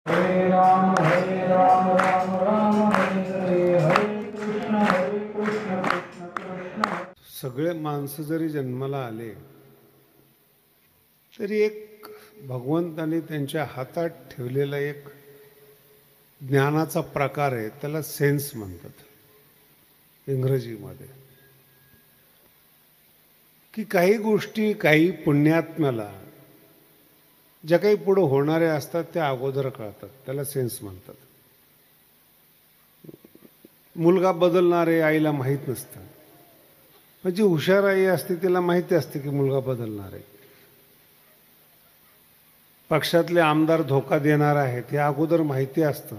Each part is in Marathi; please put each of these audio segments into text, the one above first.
हरे राम राम राम हरे हरे, हरे कृष्ण कृष्ण कृष्ण. सगळे माणसं जरी जन्माला आले तरी एक भगवंताने त्यांच्या हातात ठेवलेला एक ज्ञानाचा प्रकार आहे, त्याला सेन्स म्हणतात इंग्रजीमध्ये. की काही गोष्टी काही पुण्यात्म्याला ज्या काही पुढं होणाऱ्या असतात त्या अगोदर कळतात, त्याला सेन्स म्हणतात. मुलगा बदलणार आहे आईला माहीत नसतं, पण जी हुशार आई असते तिला माहिती असते की मुलगा बदलणार आहे. पक्षातले आमदार धोका देणार आहेत हे अगोदर माहिती असतं,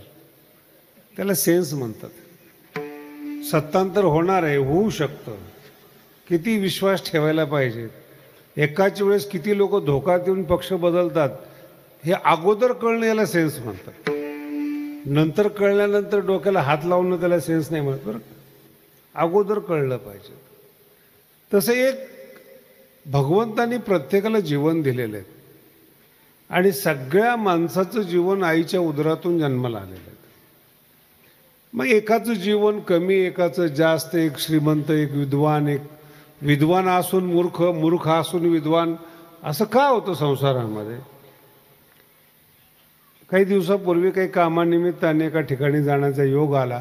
त्याला सेन्स म्हणतात. सत्तांतर होणार आहे, होऊ शकतं, किती विश्वास ठेवायला पाहिजे, एकाच वेळेस किती लोक धोका देऊन पक्ष बदलतात हे अगोदर कळणं याला सेन्स म्हणतात. नंतर कळल्यानंतर डोक्याला हात लावणं त्याला सेन्स नाही म्हणत, बरं अगोदर कळलं पाहिजे. तसं एक भगवंतानी प्रत्येकाला जीवन दिलेलं आहे आणि सगळ्या माणसाचं जीवन आईच्या उदरातून जन्माला आलेलं आहे. मग एकाचं जीवन कमी, एकाचं जास्त, एक श्रीमंत, एक विद्वान, एक विद्वान असून मूर्ख, मूर्ख असून विद्वान, असं का होतं संसारामध्ये? काही दिवसापूर्वी काही कामानिमित्ताने एका ठिकाणी जाण्याचा योग आला.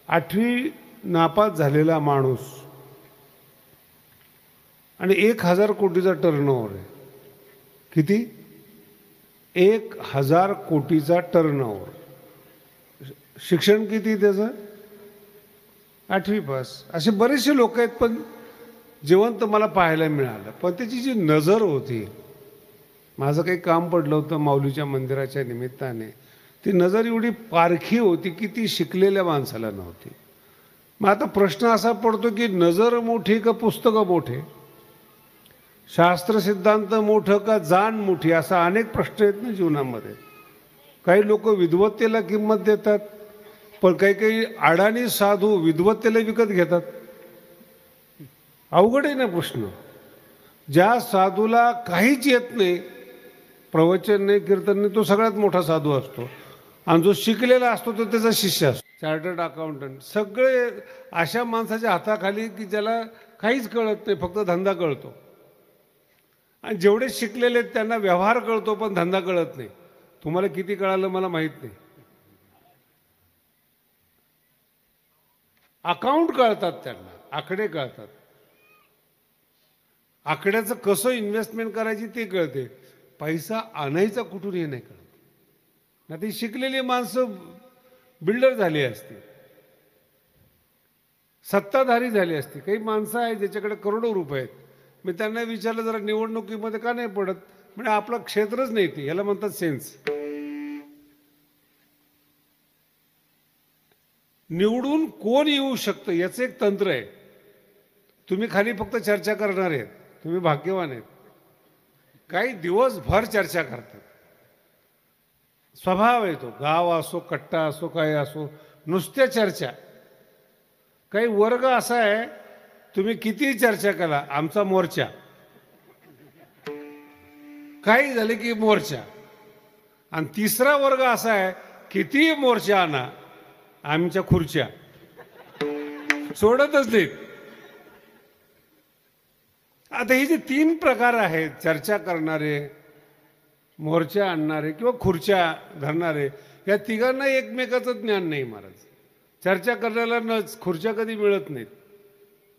8वी नापास झालेला माणूस आणि 1000 कोटीचा टर्नओव्हर आहे. किती? 1000 कोटीचा टर्नओव्हर. शिक्षण किती त्याचं? 8वी पास. असे बरेचसे लोक आहेत पण जिवंत मला पाहायला मिळालं. पण त्याची जी नजर होती, माझं काही काम पडलं होतं माऊलीच्या मंदिराच्या निमित्ताने, ती नजर एवढी पारखी होती की ती शिकलेल्या माणसाला नव्हती. मग आता प्रश्न असा पडतो की नजर मोठी का पुस्तकं मोठे, शास्त्र सिद्धांत मोठं का जाण मोठी, असा अनेक प्रश्न आहेत ना जीवनामध्ये. काही लोक विद्वत्तेला किंमत देतात, पण काही काही अडाणी साधू विद्वत्तेला विकत घेतात. अवघड आहे ना प्रश्न. ज्या साधूला काहीच येत नाही, प्रवचन नाही, कीर्तन नाही, तो सगळ्यात मोठा साधू असतो. आणि जो शिकलेला असतो तो त्याचा शिष्य असतो. चार्टर्ड अकाउंटंट सगळे अशा माणसाच्या हाताखाली की ज्याला काहीच कळत नाही, फक्त धंदा कळतो. आणि जेवढे शिकलेले आहेत त्यांना व्यवहार कळतो पण धंदा कळत नाही. तुम्हाला किती कळालं मला माहीत नाही. अकाउंट कळतात त्यांना, आकडे कळतात. आकड्याचं कसं इन्व्हेस्टमेंट करायची ते कळते, पैसा आणायचा कुठून हे नाही कळत. ना ती शिकलेली माणसं बिल्डर झाली असती, सत्ताधारी झाली असती. काही माणसं आहेत ज्याच्याकडे करोडो रुपये आहेत. मी त्यांना विचारलं जरा निवडणुकीमध्ये का नाही पडत, म्हणजे आपलं क्षेत्रच नाही ते, ह्याला म्हणतात सेन्स. निवडून कोण येऊ शकतं याचं एक तंत्र आहे. तुम्ही खाली फक्त चर्चा करणार आहेत, तुम्ही भाग्यवान आहेत. काही दिवसभर चर्चा करतात, स्वभाव आहे तो. गाव असो, कट्टा असो, काय असो, नुसत्या चर्चा. काही वर्ग असा आहे, तुम्ही किती चर्चा करा, आमचा मोर्चा. काही झाले की मोर्चा. आणि तिसरा वर्ग असा आहे, किती मोर्चा आणा, आमच्या खुर्च्या. सोडतच नाहीत. आता हे जे 3 प्रकार आहेत, चर्चा करणारे, मोर्चा आणणारे किंवा खुर्च्या धरणारे, या तिघांना एकमेकाचं ज्ञान नाही महाराज. चर्चा करण्याला न खुर्च्या कधी मिळत नाहीत,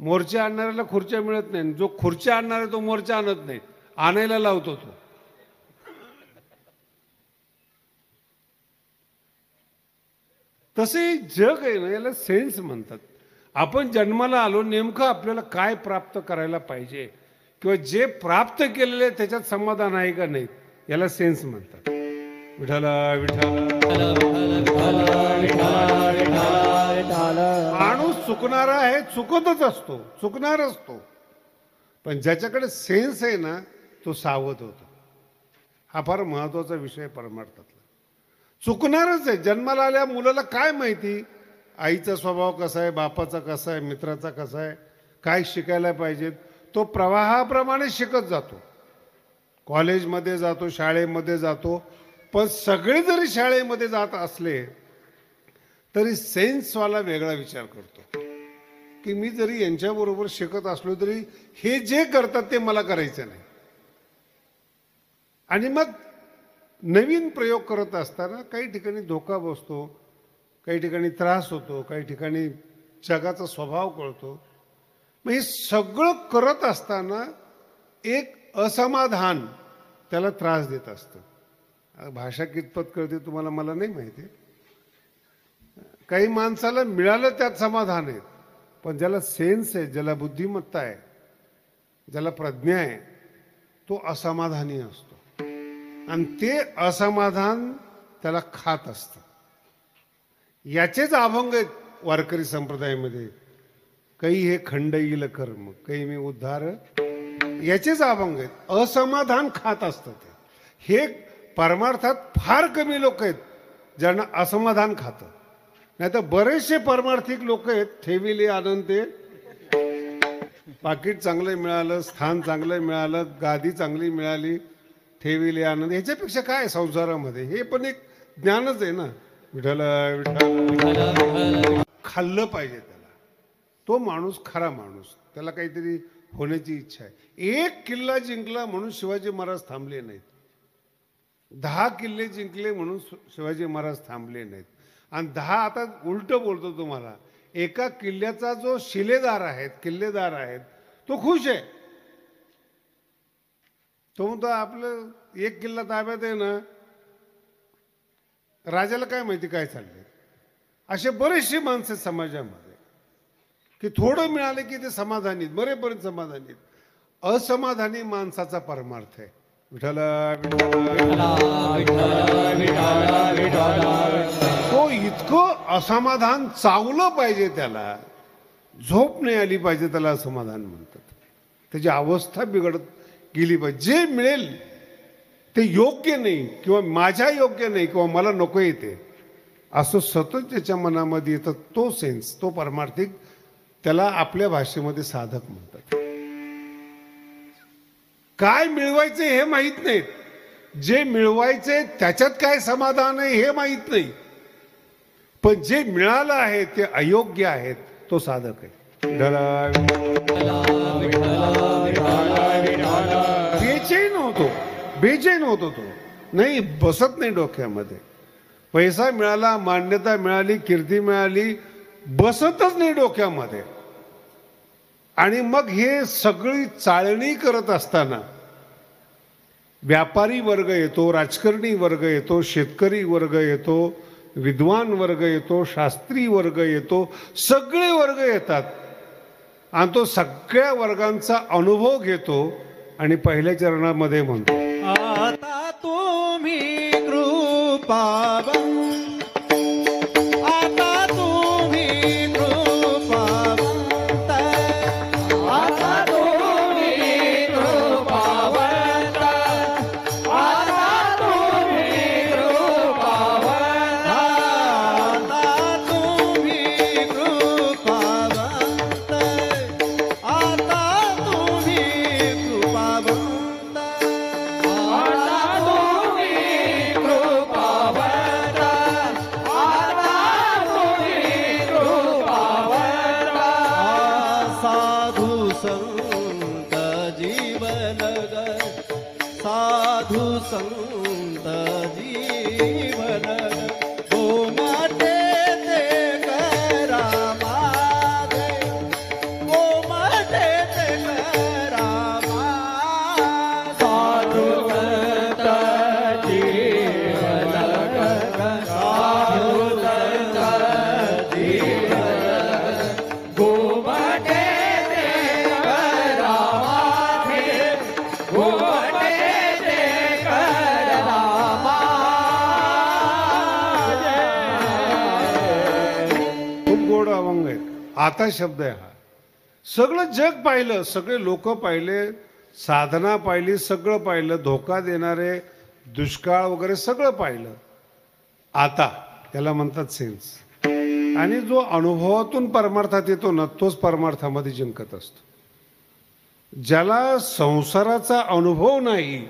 मोर्चा आणणाऱ्याला खुर्च्या मिळत नाही. जो खुर्च्या आणणार आहे तो मोर्चा आणत नाही, आणायला लावतो तो. तसे जग आहे ना, याला सेन्स म्हणतात. आपण जन्माला आलो, नेमकं आपल्याला काय प्राप्त करायला पाहिजे किंवा जे प्राप्त केलेले त्याच्यात समाधान आहे का नाही, याला सेन्स म्हणतात. विठाला विठाला माणूस चुकणारा आहे, चुकतच असतो, चुकणार असतो. पण ज्याच्याकडे सेन्स आहे ना, तो सावध होतो. हा फार महत्वाचा विषय परमार्थातला. चुकणारच आहे. जन्माला आल्या मुलाला काय माहिती आईचा स्वभाव कसा आहे, बापाचा कसा आहे, मित्राचा कसा आहे, काय शिकायला पाहिजेत. तो प्रवाहाप्रमाणे शिकत जातो. कॉलेजमध्ये जातो, शाळेमध्ये जातो, पण सगळे जरी शाळेमध्ये जात असले तरी सेन्सवाला वेगळा विचार करतो की मी जरी यांच्याबरोबर शिकत असलो तरी हे जे करतात ते मला करायचं नाही. आणि मग नवीन प्रयोग करत असताना काही ठिकाणी धोका बसतो, काही ठिकाणी त्रास होतो, काही ठिकाणी जगाचा स्वभाव कळतो. मग हे सगळं करत असताना एक असमाधान त्याला त्रास देत असतं. भाषा कितपत कळते तुम्हाला मला नाही माहिती. काही माणसाला मिळालं त्यात समाधान आहे, पण ज्याला सेन्स आहे, ज्याला बुद्धिमत्ता आहे, ज्याला प्रज्ञा आहे, तो असमाधानी असतो आणि ते असमाधान त्याला खात असतं. याचेच अभंग आहेत वारकरी संप्रदायामध्ये. काही हे खंड येईल कर्म, काही मी उद्धार, याचेच अभंग आहेत. असमाधान खात असतं ते. हे परमार्थात फार कमी लोक आहेत ज्यांना असमाधान खातं. नाही तर बरेचसे परमार्थिक लोक आहेत, ठेविले आनंद, ते पाकिट चांगलं मिळालं, स्थान चांगलं मिळालं, गादी चांगली मिळाली, ठेविले आनंद. ह्याच्यापेक्षा काय संसारामध्ये? हे पण एक ज्ञानच आहे ना. विठ्ठल विठ्ठल खाल्लं पाहिजे त्याला. तो माणूस खरा माणूस, त्याला काहीतरी होण्याची इच्छा आहे. एक किल्ला जिंकला म्हणून शिवाजी महाराज थांबले नाहीत. 10 किल्ले जिंकले म्हणून शिवाजी महाराज थांबले नाहीत. आणि 10 आता उलट बोलतो तुम्हाला. एका किल्ल्याचा जो शिलेदार आहेत, किल्लेदार आहेत, तो खुश आहे. तो म्हणतो आपलं एक किल्ला ताब्यात आहे ना, राजाला काय माहिती काय चाललंय. असे बरेचसे माणसं आहेत समाजामध्ये की थोडं मिळाले की ते समाधानीत, बरेपर्यंत समाधानीत. असमाधानी माणसाचा परमार्थ आहे. विठ्ठल तो इतकं असमाधान चावलं पाहिजे, त्याला झोप नाही आली पाहिजे, त्याला असमाधान म्हणतात. त्याची अवस्था बिघडत गेली पाहिजे. जे मिळेल ते योग्य नाही किंवा माझ्या योग्य नाही किंवा मला नको येते असं सतत त्याच्या मनामध्ये येतं. तो सेन्स, तो परमार्थिक, त्याला आपल्या भाषेमध्ये साधक म्हणतात. काय मिळवायचे हे माहीत नाहीत. जे मिळवायचे त्याच्यात काय समाधान आहे हे माहीत नाही. पण जे मिळालं आहे ते अयोग्य आहेत, तो साधक आहे. बेचैन होतो तो. नाही बसत नाही डोक्यामध्ये. पैसा मिळाला, मान्यता मिळाली, कीर्ती मिळाली, बसतच नाही डोक्यामध्ये. आणि मग हे सगळी चाळणी करत असताना व्यापारी वर्ग येतो, राजकारणी वर्ग येतो, शेतकरी वर्ग येतो, विद्वान वर्ग येतो, शास्त्री वर्ग येतो, सगळे वर्ग येतात. आणि तो सगळ्या वर्गांचा अनुभव घेतो आणि पहिल्या चरणामध्ये म्हणतो, आता तुम्ही कृपावंत, आता तुम्ही कृपावंत, आता तुम्ही कृपावंत, आता तुम्ही कृपावंत, आता तुम्ही कृपावंत, आता तुम्ही कृपावंत. संत जीवन साधु संत जीवन गोमाते ते करा मागे, गोमाते ते करा मागे. साधु संत जीवन साधु संत जीवन गोमाते अभंग आहे. आता शब्द आहे हा. सगळं जग पाहिलं, सगळे लोक पाहिले, साधना पाहिली, सगळं पाहिलं, धोका देणारे दुष्काळ वगैरे सगळं पाहिलं. आता त्याला म्हणतात सेन्स. आणि जो अनुभवातून परमार्थात येतो ना, तोच परमार्थामध्ये जिंकत असतो. ज्याला संसाराचा अनुभव नाही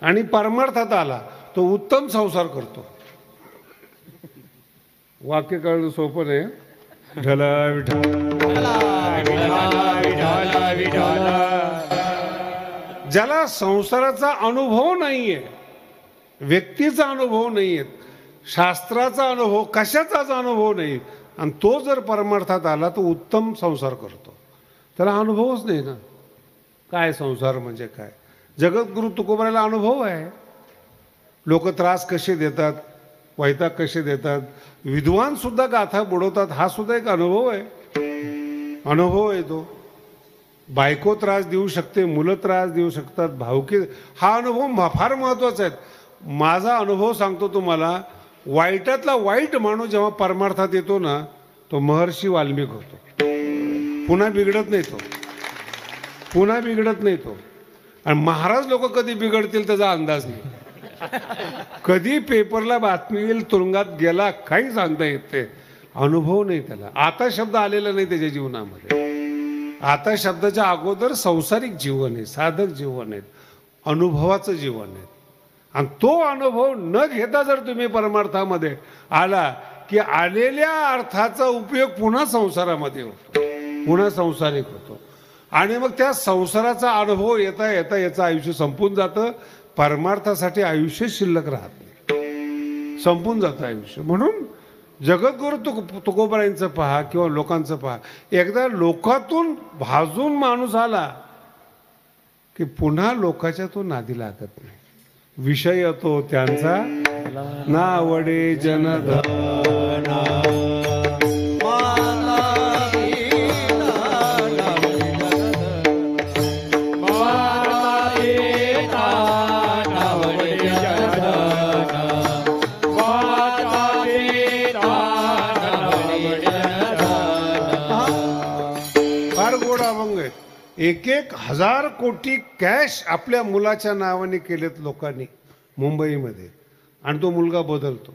आणि परमार्थात आला तो उत्तम संसार करतो. वाक्य कळणं सोपं नाही. विठ्ठल विठ्ठल. ज्याला संसाराचा अनुभव नाहीये, व्यक्तीचा अनुभव नाहीये, शास्त्राचा अनुभव, कशाचाच अनुभव नाही, आणि तो जर परमार्थात आला तो उत्तम संसार करतो. त्याला अनुभवच नाही ना काय संसार म्हणजे काय. जगद्गुरु तुकोबारायला अनुभव आहे. लोक त्रास कसे देतात, वैताग कसे देतात, विद्वान सुद्धा गाथा बुडवतात, हा सुद्धा एक अनुभव आहे. अनुभव आहे तो. बायको त्रास देऊ शकते, मुलं त्रास देऊ शकतात, भावकी, हा अनुभव फार महत्वाचा आहे. माझा अनुभव सांगतो तुम्हाला. वाईटातला वाईट माणूस जेव्हा परमार्थात येतो ना, तो महर्षी वाल्मिक होतो. पुन्हा बिघडत नाही तो, पुन्हा बिघडत नाही तो. आणि महाराज लोक कधी बिघडतील त्याचा अंदाज नाही. कधी पेपरला बातमी येईल, तुरुंगात गेला, काही सांगता येत ते. अनुभव नाही त्याला. आता शब्द आलेला नाही त्याच्या जीवनामध्ये. आता शब्दाच्या अगोदर संसारिक जीवन आहे, साधक जीवन आहे, अनुभवाचं जीवन आहे. आणि तो अनुभव न घेता जर तुम्ही परमार्थामध्ये आला की आलेल्या अर्थाचा उपयोग पुन्हा संसारामध्ये होतो, पुन्हा संसारिक होतो. आणि मग त्या संसाराचा अनुभव येता येता याचं आयुष्य संपून जातं. परमार्थासाठी आयुष्य शिल्लक राहत नाही, संपून जातं आयुष्य. म्हणून जगद्गुरु तुकोबारायांचं पहा किंवा लोकांचं पहा, एकदा लोकातून भाजून माणूस आला की पुन्हा लोकाच्या तो नादी लागत नाही. विषय तो त्यांचा नावडे जनधना. एक 1,000 कोटी कॅश आपल्या मुलाच्या नावाने केलेत लोकांनी मुंबईमध्ये. आणि तो मुलगा बदलतो.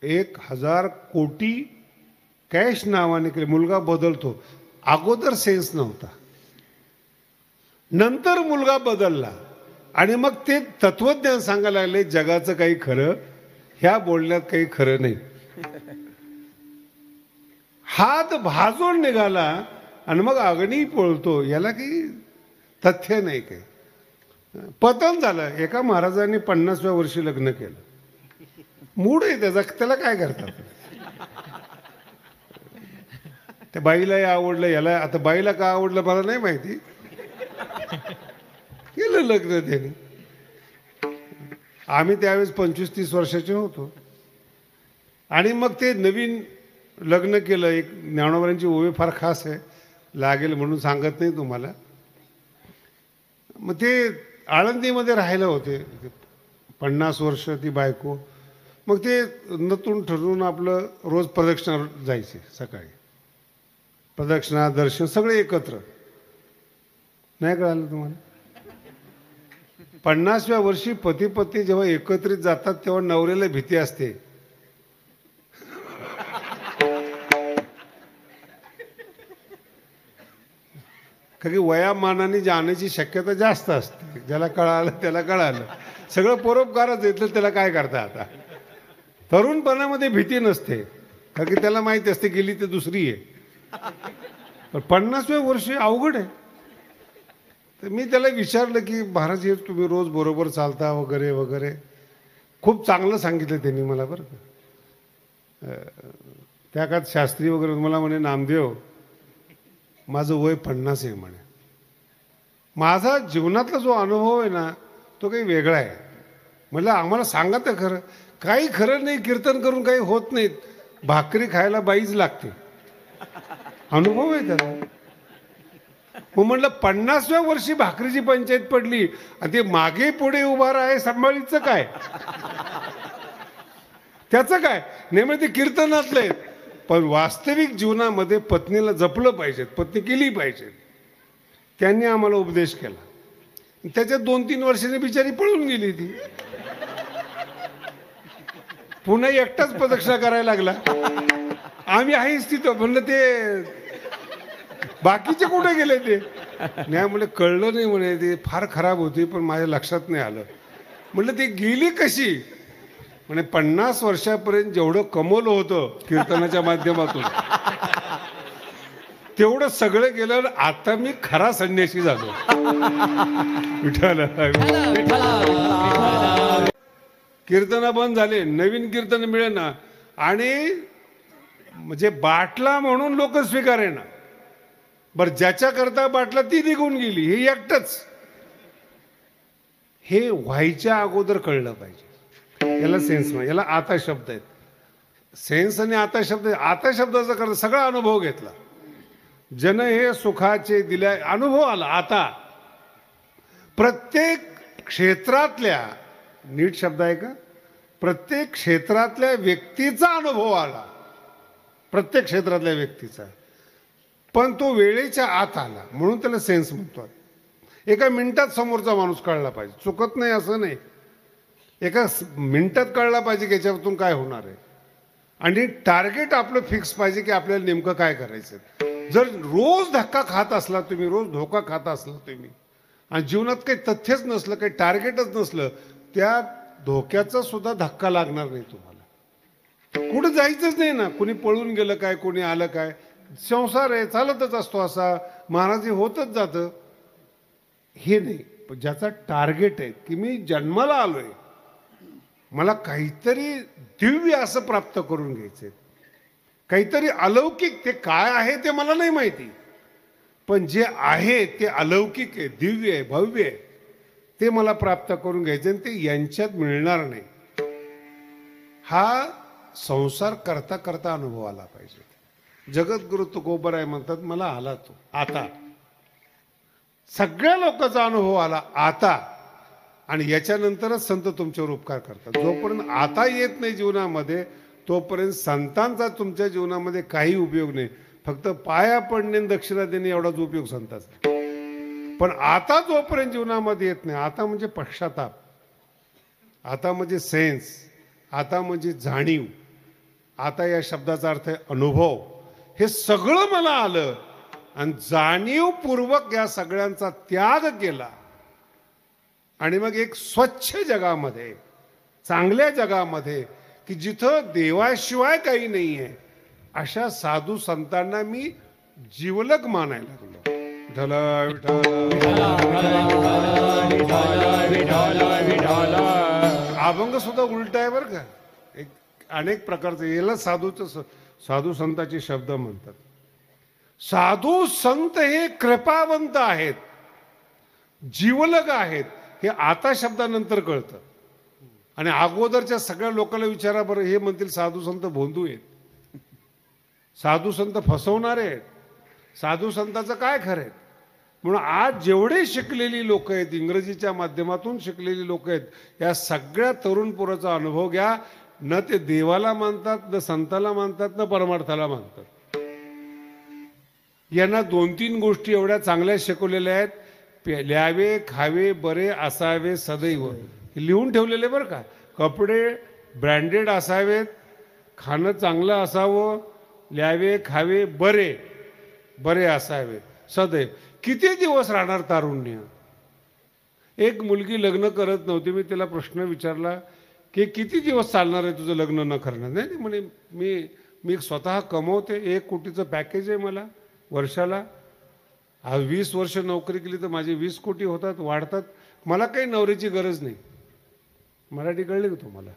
1,000 कोटी कॅश नावाने केले, मुलगा बदलतो. अगोदर सेन्स नव्हता, नंतर मुलगा बदलला. आणि मग ते तत्वज्ञान सांगायला लागले, जगाचं काही खरं, ह्या बोलण्यात काही खरं नाही. हात भाजून निघाला आणि मग अग्नी पळतो, याला काही तथ्य नाही. काही पतन झालं. एका महाराजांनी 50व्या वर्षी लग्न केलं. मूड आहे त्याचा, त्याला काय करतात. त्या बाईलाही आवडलं, याला. आता बाईला का आवडलं मला नाही माहिती, केलं लग्न त्याने. आम्ही त्यावेळेस 25-30 वर्षाचे होतो. आणि मग ते नवीन लग्न केलं. एक ज्ञानोबांची ओवी फार खास आहे, लागेल म्हणून सांगत नाही तुम्हाला. मग ते आळंदीमध्ये राहायला होते 50 वर्ष ती बायको. मग ते नतून ठरवून आपलं रोज प्रदक्षिणा जायचे. सकाळी प्रदक्षिणा, दर्शन सगळे एकत्र. नाही कळालं तुम्हाला. 50व्या वर्षी पती पत्नी जेव्हा एकत्रित जातात तेव्हा नवऱ्याला भीती असते. कारण की वयामानाने जाण्याची शक्यता जास्त असते. ज्याला कळालं त्याला कळालं. सगळं परोपकारच येतलं, त्याला काय करता. आता तरुणपणामध्ये भीती नसते, कारण की त्याला माहिती असते गेली तर दुसरी आहे. पण 50व्या वर्षी अवघड आहे. तर मी त्याला विचारलं की महाराज हे तुम्ही रोज बरोबर चालता वगैरे वगैरे. खूप चांगलं सांगितलं त्यांनी मला बरं का. त्या काळात शास्त्री वगैरे मला म्हणे, नामदेव माझं वय 50 आहे म्हणे. माझा जीवनातला जो अनुभव आहे ना तो काही वेगळा आहे. म्हटलं आम्हाला सांगा तर खरं. काही खरं नाही, कीर्तन करून काही होत नाहीत, भाकरी खायला बाईच लागते. अनुभव आहे त्याला. मग म्हटलं 50व्या वर्षी भाकरीची पंचायत पडली आणि ते मागे पुढे उभा आहे, सांभाळीचं काय, त्याचं काय. नेमकं ते कीर्तनातलं आहे. पण वास्तविक जीवनामध्ये पत्नीला जपलं पाहिजे, पत्नी केली पाहिजे. त्यांनी आम्हाला उपदेश केला. त्याच्यात 2-3 वर्षांनी बिचारी पळून गेली ती. पुन्हा एकटाच प्रदक्षिणा करायला लागला. आम्ही आहेच तिथं. म्हणलं ते बाकीचे कुठे गेले ते. नाही म्हणे कळलं नाही म्हणे, ते फार खराब होती पण माझ्या लक्षात नाही आलं. म्हटलं ती गेली कशी? म्हणे 50 वर्षापर्यंत जेवढं कमवलं होतं कीर्तनाच्या माध्यमातून तेवढं सगळं गेलं. आता मी खरा संन्यासी झालो. विठ्ठल कीर्तन बंद झाले, नवीन कीर्तन मिळेना आणि म्हणजे बाटला म्हणून लोक स्वीकारेना. बरं, ज्याच्या करता बाटला ती निघून गेली, हे एकटंच. हे व्हायच्या अगोदर कळलं पाहिजे. याला सेन्स नाही, याला आता शब्द आहेत. सेन्स आणि आता शब्द. आता शब्दाचा करता सगळा अनुभव घेतला. जन हे सुखाचे दिल्या, अनुभव आला. आता प्रत्येक क्षेत्रातल्या, नीट शब्द आहे का, प्रत्येक क्षेत्रातल्या व्यक्तीचा अनुभव आला. प्रत्येक क्षेत्रातल्या व्यक्तीचा. पण तो वेळेच्या आत आला म्हणून त्याला सेन्स म्हणतो. एका मिनिटात समोरचा माणूस कळला पाहिजे. चुकत नाही असं नाही, एका मिनिटात कळला पाहिजे की याच्यातून काय होणार आहे. आणि टार्गेट आपलं फिक्स पाहिजे की आपल्याला नेमकं काय करायचं. जर रोज धक्का खात असला तुम्ही, रोज धोका खात असला तुम्ही, आणि जीवनात काही तथ्यच नसलं, काही टार्गेटच नसलं, त्या धोक्याचा सुद्धा धक्का लागणार नाही तुम्हाला. कुठं जायचंच नाही ना. कोणी पळून गेलं काय, कोणी आलं काय, संसार आहे, चालतच असतो असा. महाराज होतच जातं. हे नाही, पण ज्याचा टार्गेट आहे की मी जन्माला आलोय, मला काहीतरी दिव्य असं प्राप्त करून घ्यायचंय, काहीतरी अलौकिक. ते काय आहे ते मला नाही माहिती, पण जे आहे ते अलौकिक आहे, दिव्य आहे, भव्य आहे, ते मला प्राप्त करून घ्यायचे. आणि ते यांच्यात मिळणार नाही. हा संसार करता करता अनुभव आला पाहिजे. जगद्गुरु तुकोबराय म्हणतात, मला आला तो आता. सगळ्या लोकांचा अनुभव आला आता. आणि याच्यानंतरच संत तुमच्यावर उपकार करतात. जोपर्यंत आता येत नाही जीवनामध्ये, तोपर्यंत संतांचा तुमच्या जीवनामध्ये काही उपयोग नाही. फक्त पाया पडणे, दक्षिणा देणे एवढाच उपयोग संतांचा. पण आता जोपर्यंत जीवनामध्ये येत नाही, आता म्हणजे पश्चाताप, आता म्हणजे सेन्स, आता म्हणजे जाणीव, आता या शब्दाचा अर्थ आहे अनुभव. हे सगळं मला आलं आणि जाणीवपूर्वक या सगळ्यांचा त्याग केला. आणि मग एक स्वच्छ जगामध्ये, चांगल्या जगामध्ये, की जिथं देवाशिवाय काही नाही आहे, अशा साधू संतांना मी जीवलग मानायला लागलो. अभंग सुद्धा उलट आहे बरं का. एक अनेक प्रकारचे, याला साधू संताचे शब्द म्हणतात. साधू संत हे कृपावंत आहेत, जीवलग आहेत. हे आता शब्दानंतर कळतं. आणि अगोदरच्या सगळ्या लोकांना विचारा बरं, हे म्हणतील साधू संत भोंदू आहेत, साधू संत फसवणारे आहेत, साधू संताचं काय खरं आहे. म्हणून आज जेवढे शिकलेली लोक आहेत, इंग्रजीच्या माध्यमातून शिकलेली लोक आहेत, या सगळ्या तरुण पोराचा अनुभव घ्या. न ते देवाला मानतात, न संताला मानतात, न परमार्थाला मानतात. यांना 2-3 गोष्टी एवढ्या चांगल्या शिकवलेल्या आहेत. ल्यावे खावे बरे असावे सदैव, लिहून ठेवलेले बरं का. कपडे ब्रँडेड असावेत, खाणं चांगलं असावं, ल्यावे खावे बरे बरे असावे सदैव. किती दिवस राहणार तारुण्य. एक मुलगी लग्न करत नव्हती. मी तिला प्रश्न विचारला की किती दिवस चालणार आहे तुझं लग्न न करणार. नाही म्हणे, मी स्वतः कमवते, 1 कोटीचं पॅकेज आहे मला वर्षाला. आज 20 वर्ष नोकरी केली तर माझे 20 कोटी होतात, वाढतात. मला काही नवऱ्याची गरज नाही. मराठी कळली का तुम्हाला?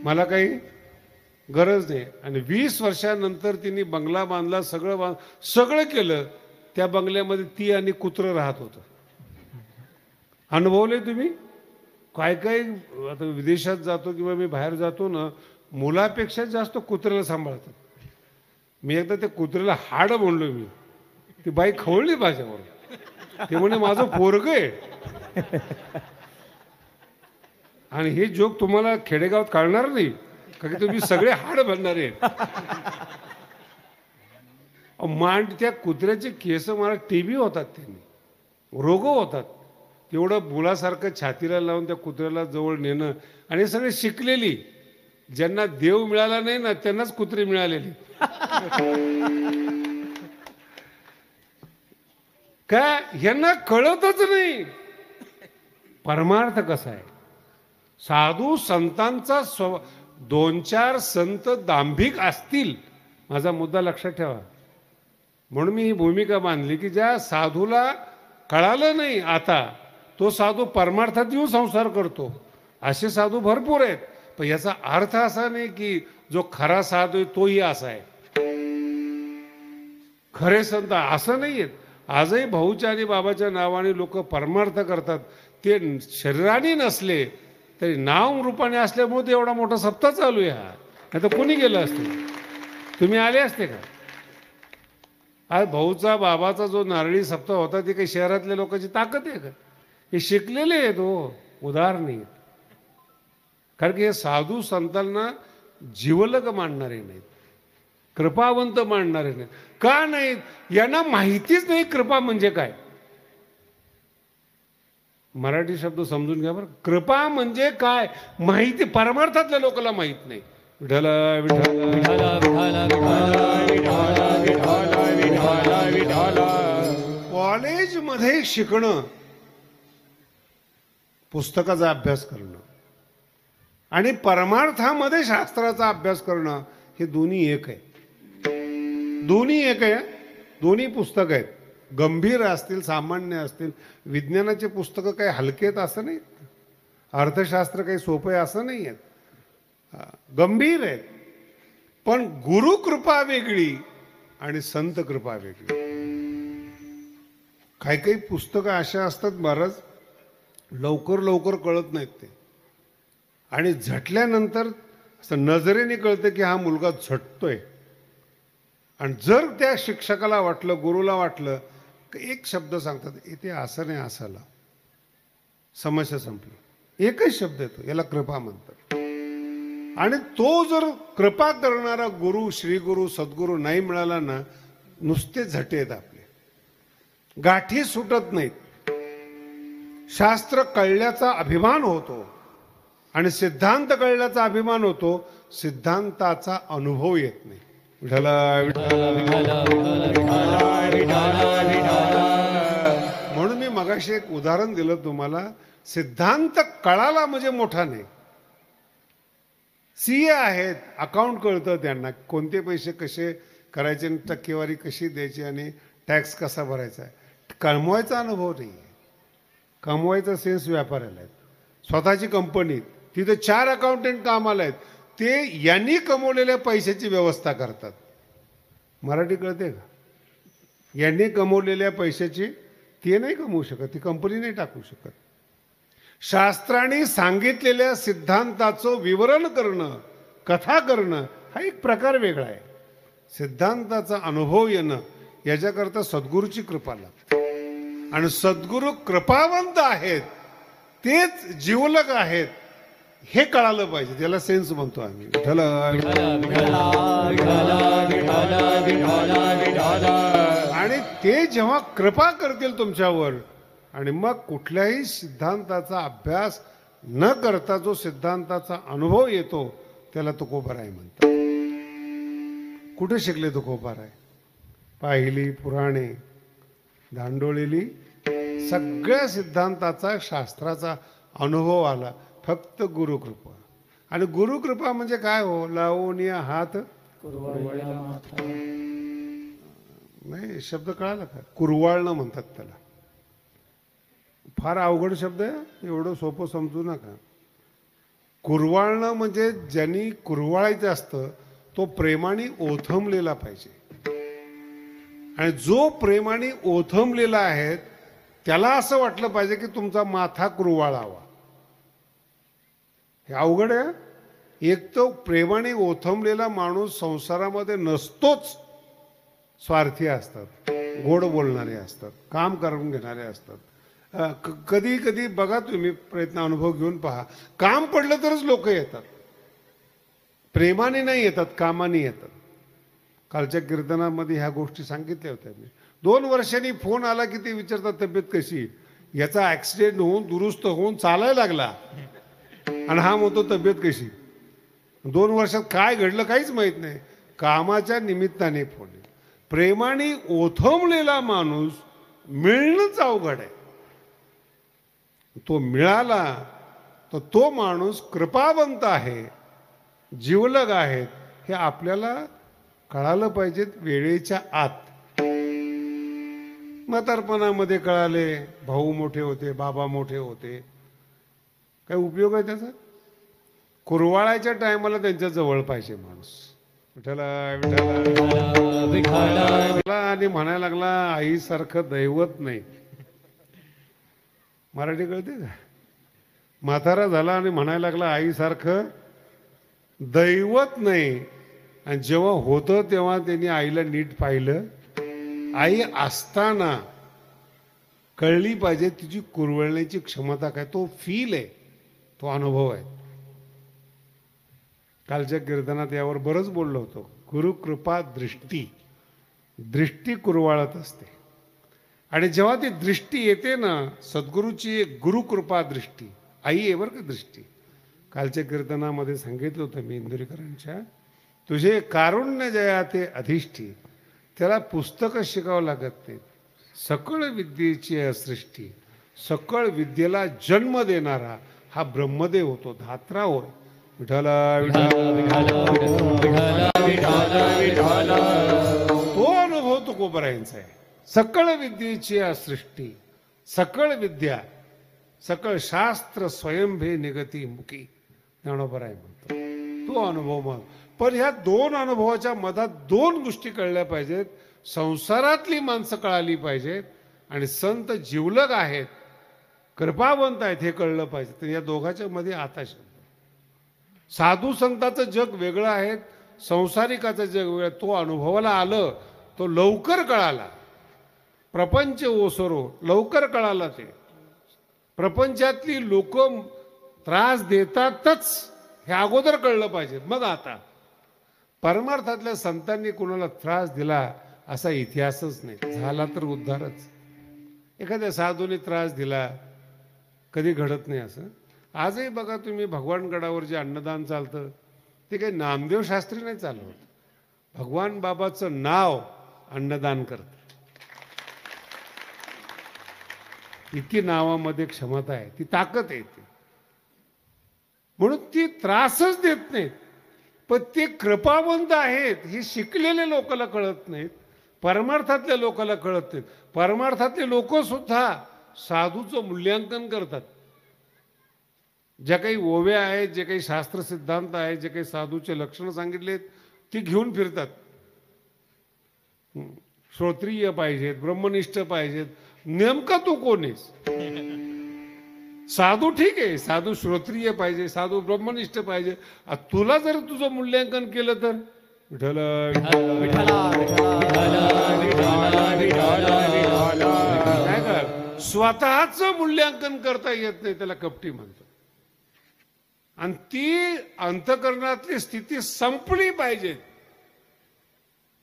मला काही गरज नाही. आणि 20 वर्षानंतर तिने बंगला बांधला, सगळं केलं. त्या बंगल्यामध्ये ती आणि कुत्रं राहत होतं. अनुभवले तुम्ही? काय काय. आता विदेशात जातो किंवा मी बाहेर जातो ना, मुलापेक्षा जास्त कुत्र्याला सांभाळतात. मी एकदा त्या कुत्र्याला हाड म्हणलो मी. ती बाई खवळली माझ्यावर. ते म्हणे माझं पोरग आहे. आणि हे जोक तुम्हाला खेडेगावात कळणार नाही का, की तुम्ही सगळे हाड बनणारे आहेत. त्या कुत्र्याचे केस मला टीबी होतात, त्यांनी रोग होतात. तेवढं मुलासारखं छातीला लावून त्या कुत्र्याला जवळ नेणं. आणि हे सगळे शिकलेली, ज्यांना देव मिळाला नाही ना, त्यांनाच कुत्रे मिळालेली. काय ह्यांना कळतच नाही परमार्थ कसा आहे. साधू संतांचा दोन चार संत दांभिक असतील, माझा मुद्दा लक्षात ठेवा. म्हणून मी ही भूमिका बांधली की ज्या साधूला कळालं नाही आता, तो साधू परमार्थात येऊन संसार करतो, असे साधू भरपूर आहेत. पण याचा अर्थ असा नाही की जो खरा साधू आहे तोही असा आहे. खरे संत असं नाही आहेत. आजही भाऊच्या आणि बाबाच्या नावाने लोक परमार्थ करतात. ते शरीराने नसले तरी नाव रूपाने असल्यामुळे ते एवढा मोठा सप्ताह चालू आहे. हा नाही तर कोणी गेलं असते? तुम्ही आले असते का? आज भाऊचा बाबाचा जो नारळी सप्ताह होता ती काही शहरातल्या लोकांची ताकद आहे का? हे शिकलेले आहेत हो, उदाहरण नाही. कारण की हे साधू संतांना जीवलग मानणारे नाहीत, कृपावंत मानणारे नाहीत. का नाहीत? यांना माहितीच नाही कृपा म्हणजे काय. मराठी शब्द समजून घ्या बरं. कृपा म्हणजे काय माहिती परमार्थातल्या लोकांना माहित नाही. विठ्ठल कॉलेजमध्ये शिकणं, पुस्तकाचा अभ्यास करणं आणि परमार्थामध्ये शास्त्राचा अभ्यास करणं हे दोन्ही एक आहे. दोन्ही एक आहे. दोन्ही पुस्तकं आहेत. गंभीर असतील, सामान्य असतील. विज्ञानाचे पुस्तकं काही हलके आहेत असं नाही, अर्थशास्त्र काही सोपं आहे असं नाही आहेत, गंभीर आहेत. पण गुरुकृपा वेगळी आणि संत कृपा वेगळी. काही काही पुस्तकं अशा असतात महाराज, लवकर लवकर कळत नाहीत ते, आणि झटल्यानंतर असं नजरेने कळतं की हा मुलगा झटतोय. आणि जर त्या शिक्षकाला वाटलं, गुरुला वाटलं की एक शब्द सांगतात, इथे असं नाही असाला, समस्या संपली. एकच शब्द येतो, याला कृपा म्हणतात. आणि तो जर कृपा करणारा गुरु, श्रीगुरु, सद्गुरु नाही मिळाला ना, नुसते झटे आहेत आपले, गाठी सुटत नाहीत. शास्त्र कळल्याचा अभिमान होतो आणि सिद्धांत कळल्याचा अभिमान होतो, सिद्धांताचा अनुभव येत नाही. म्हणून मी मगाशी एक उदाहरण दिलं तुम्हाला. सिद्धांत कळाला म्हणजे मोठा नाही. सीए आहेत, अकाउंट कळतं त्यांना, कोणते पैसे कसे करायचे, टक्केवारी कशी द्यायची आणि टॅक्स कसा भरायचा आहे. कमवायचा अनुभव नाही आहे. कमवायचा सेन्स व्यापाराला आहेत. स्वतःची कंपनी, तिथे 4 अकाउंटंट कामाला आहेत, ते यांनी कमवलेल्या पैशाची व्यवस्था करतात. मराठी कळते का? यांनी कमवलेल्या पैशाची ते नाही कमवू शकत, ती कंपनी नाही टाकू शकत. शास्त्राने सांगितलेल्या सिद्धांताचं विवरण करणं, कथा करणं हा एक प्रकार वेगळा आहे. सिद्धांताचा अनुभव येणं याच्याकरता सद्गुरूची कृपा लागते. आणि सद्गुरू कृपावंत आहेत, तेच जीवलग आहेत, हे कळालं पाहिजे. त्याला सेन्स म्हणतो आम्ही. आणि ते जेव्हा कृपा करतील तुमच्यावर, आणि मग कुठल्याही सिद्धांताचा अभ्यास न करता जो सिद्धांताचा अनुभव येतो त्याला तुकोबाराय म्हणतात. कुठे शिकले तुकोबाराय? पाहिली पुराणे, धांडोळीली, सगळ्या सिद्धांताचा, शास्त्राचा अनुभव आला फक्त गुरुकृपा. आणि गुरुकृपा म्हणजे काय हो? लावूनिया हात नाही, शब्द कळाला का? कुरवाळणं म्हणतात त्याला. फार अवघड शब्द आहे, एवढं सोपं समजू नका. कुरवाळणं म्हणजे ज्यांनी कुरवाळायचं असतं तो प्रेमाने ओथंबलेला पाहिजे. आणि जो प्रेमाने ओथंबलेला आहे त्याला असं वाटलं पाहिजे की तुमचा माथा कुरवाळावा. हे अवघड आहे. एक तर प्रेमाने ओथंबलेला माणूस संसारामध्ये नसतोच. स्वार्थी असतात, गोड बोलणारे असतात, काम करून घेणारे असतात. कधी कधी बघा तुम्ही, प्रयत्न अनुभव घेऊन पहा, काम पडलं तरच लोक येतात, प्रेमाने नाही येतात, कामाने येतात. कालच्या कीर्तनामध्ये ह्या गोष्टी सांगितल्या होत्या मी. 2 वर्षांनी फोन आला की ते विचारतात तब्येत कशी. याचा ॲक्सिडेंट होऊन दुरुस्त होऊन चालायला लागला आणि हा म्हणतो तब्येत कशी. 2 वर्षात काय घडलं काहीच माहीत नाही. कामाच्या निमित्ताने फोन. प्रेमाने ओथंबलेला माणूस मिळणंच अवघड आहे. तो मिळाला तर तो माणूस कृपावंत आहे, जीवलग आहेत, हे आपल्याला कळालं पाहिजे वेळेच्या आत. म्हातारपणामध्ये कळाले, भाऊ मोठे होते, बाबा मोठे होते, काय उपयोग आहे त्याचा? कुरवाळाच्या टायमाला त्यांच्या जवळ पाहिजे माणूस. विठ्ठला विठ्ठला विठ्ठला आणि म्हणायला लागला आईसारखं दैवत नाही. मराठी कळते का? म्हातारा झाला आणि म्हणायला लागला आईसारखं दैवत नाही. आणि जेव्हा होतं तेव्हा त्यांनी आईला नीट पाहिलं. आई असताना कळली पाहिजे तिची कुरवळण्याची क्षमता काय. तो फील आहे, तो अनुभव आहे. कालच्या कीर्तनात यावर बरंच बोललो होतो. गुरुकृपा दृष्टी, दृष्टी कुरवाळत असते. आणि जेव्हा ती दृष्टी येते ना, सद्गुरूची एक गुरुकृपा दृष्टी, आई आहे बरं का दृष्टी. कालच्या कीर्तनामध्ये सांगितलं होतं मी इंदुरीकरांच्या, तुझे कारुण्य जया ते अधिष्ठी. त्याला पुस्तकं शिकावं लागत नाही. सकळ विद्येची सृष्टी, सकळ विद्येला जन्म देणारा हा ब्रह्मदेव होतो, धात्रा होय. विठ्ठला तो अनुभव तो कोबरायांचा आहे. सकळ विद्येची सृष्टी, सकळ विद्या, सकळ शास्त्र स्वयंभे निगती मुखी, ज्ञानोबराय म्हणतो. तो अनुभव मग. पण ह्या दोन अनुभवाच्या मधात दोन गोष्टी कळल्या पाहिजेत. संसारातली माणसं कळाली पाहिजेत आणि संत जीवलग आहेत, कृपावंत आहेत हे कळलं पाहिजे. तर या दोघांच्या मध्ये आता शब्द. साधू संताचं जग वेगळं आहे, संसारिकाचं जग वेगळं. तो अनुभवाला आलं, तो लवकर कळाला. प्रपंच ओसरो लवकर कळाला. ते प्रपंचातली लोक त्रास देतातच हे अगोदर कळलं पाहिजे. मग आता परमार्थातल्या संतांनी कुणाला त्रास दिला असा इतिहासच नाही. झाला तर उद्धारच. एखाद्या साधूने त्रास दिला कधी घडत नाही असं. आजही बघा तुम्ही भगवानगडावर जे अन्नदान चालतं ते काही नामदेव शास्त्री नाही चालवत. भगवान बाबाचं नाव अन्नदान करतं. इतकी नावामध्ये क्षमता आहे, ती ताकद आहे. ती म्हणून ती त्रासच देत नाहीत. पण ते कृपावंत आहेत हे शिकलेले लोकांना कळत नाहीत, परमार्थातल्या लोकांना कळत नाहीत. परमार्थातले लोक सुद्धा साधूचं मूल्यांकन करतात. ज्या काही ओव्या आहेत, जे काही शास्त्र सिद्धांत आहेत, जे काही साधूचे लक्षणं सांगितलेत ती घेऊन फिरतात. श्रोत्रिय पाहिजेत, ब्रह्मनिष्ठ पाहिजेत. नेमका तू कोण आहेस? साधू ठीक आहे, साधू श्रोत्रिय पाहिजे, साधू ब्रह्मनिष्ठ पाहिजे. तुला जर तुझं मूल्यांकन केलं तर विठ्ठल काय कर, स्वतःच मूल्यांकन करता येत नाही, त्याला कपटी म्हणतात. आणि ती अंतःकरणातली स्थिती संपली पाहिजे.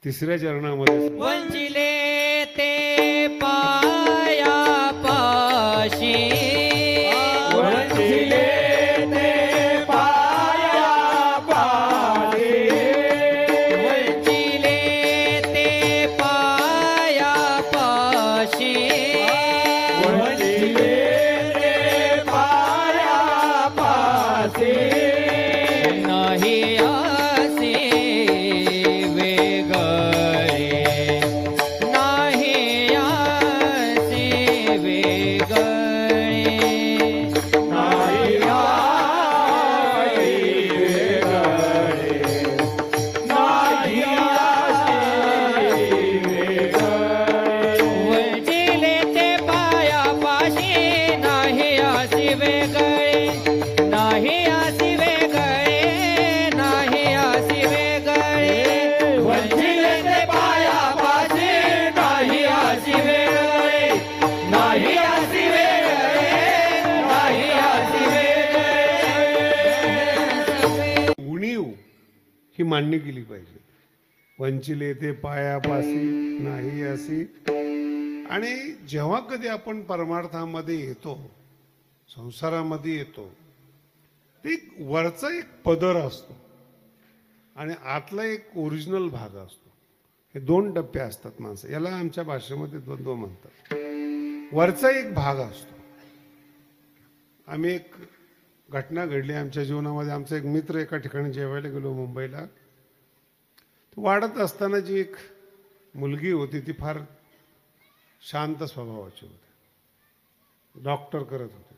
तिसऱ्या चरणामध्ये वंचिले ते पाया पाशी, वंचिले ते पाया पाशी, वंचिले ते पाया पाशी, वंचिले ते पाया पाशी. नाही असे वेगळे, नाही असे वेगळे, नाही वेगळे, नाही वंचिले ते पाया पाशी. नाही असे वेगळे, नाही असे वेगळे, नाही असे वेगळे, वंचिले ते पाया पाशी. नाही असे वेगळे, नाही असे वेगळे, नाही असे वेगळे. उणीव ही मान्य केली पाहिजे. वंचिले ते पायापासी नाही अशी. आणि जेव्हा कधी आपण परमार्थामध्ये येतो, संसारामध्ये येतो, ते वरचा एक पदर असतो आणि आतला एक ओरिजिनल भाग असतो. हे दोन टप्पे असतात माणसं. याला आमच्या भाषेमध्ये द्वंद्व म्हणतात. वरचा एक भाग असतो. आम्ही एक घटना घडली आमच्या जीवनामध्ये. आमचा एक मित्र एका ठिकाणी जेवायला गेलो मुंबईला. वाढत असताना जी एक मुलगी होती ती फार शांत स्वभावाची होती, डॉक्टर करत होते.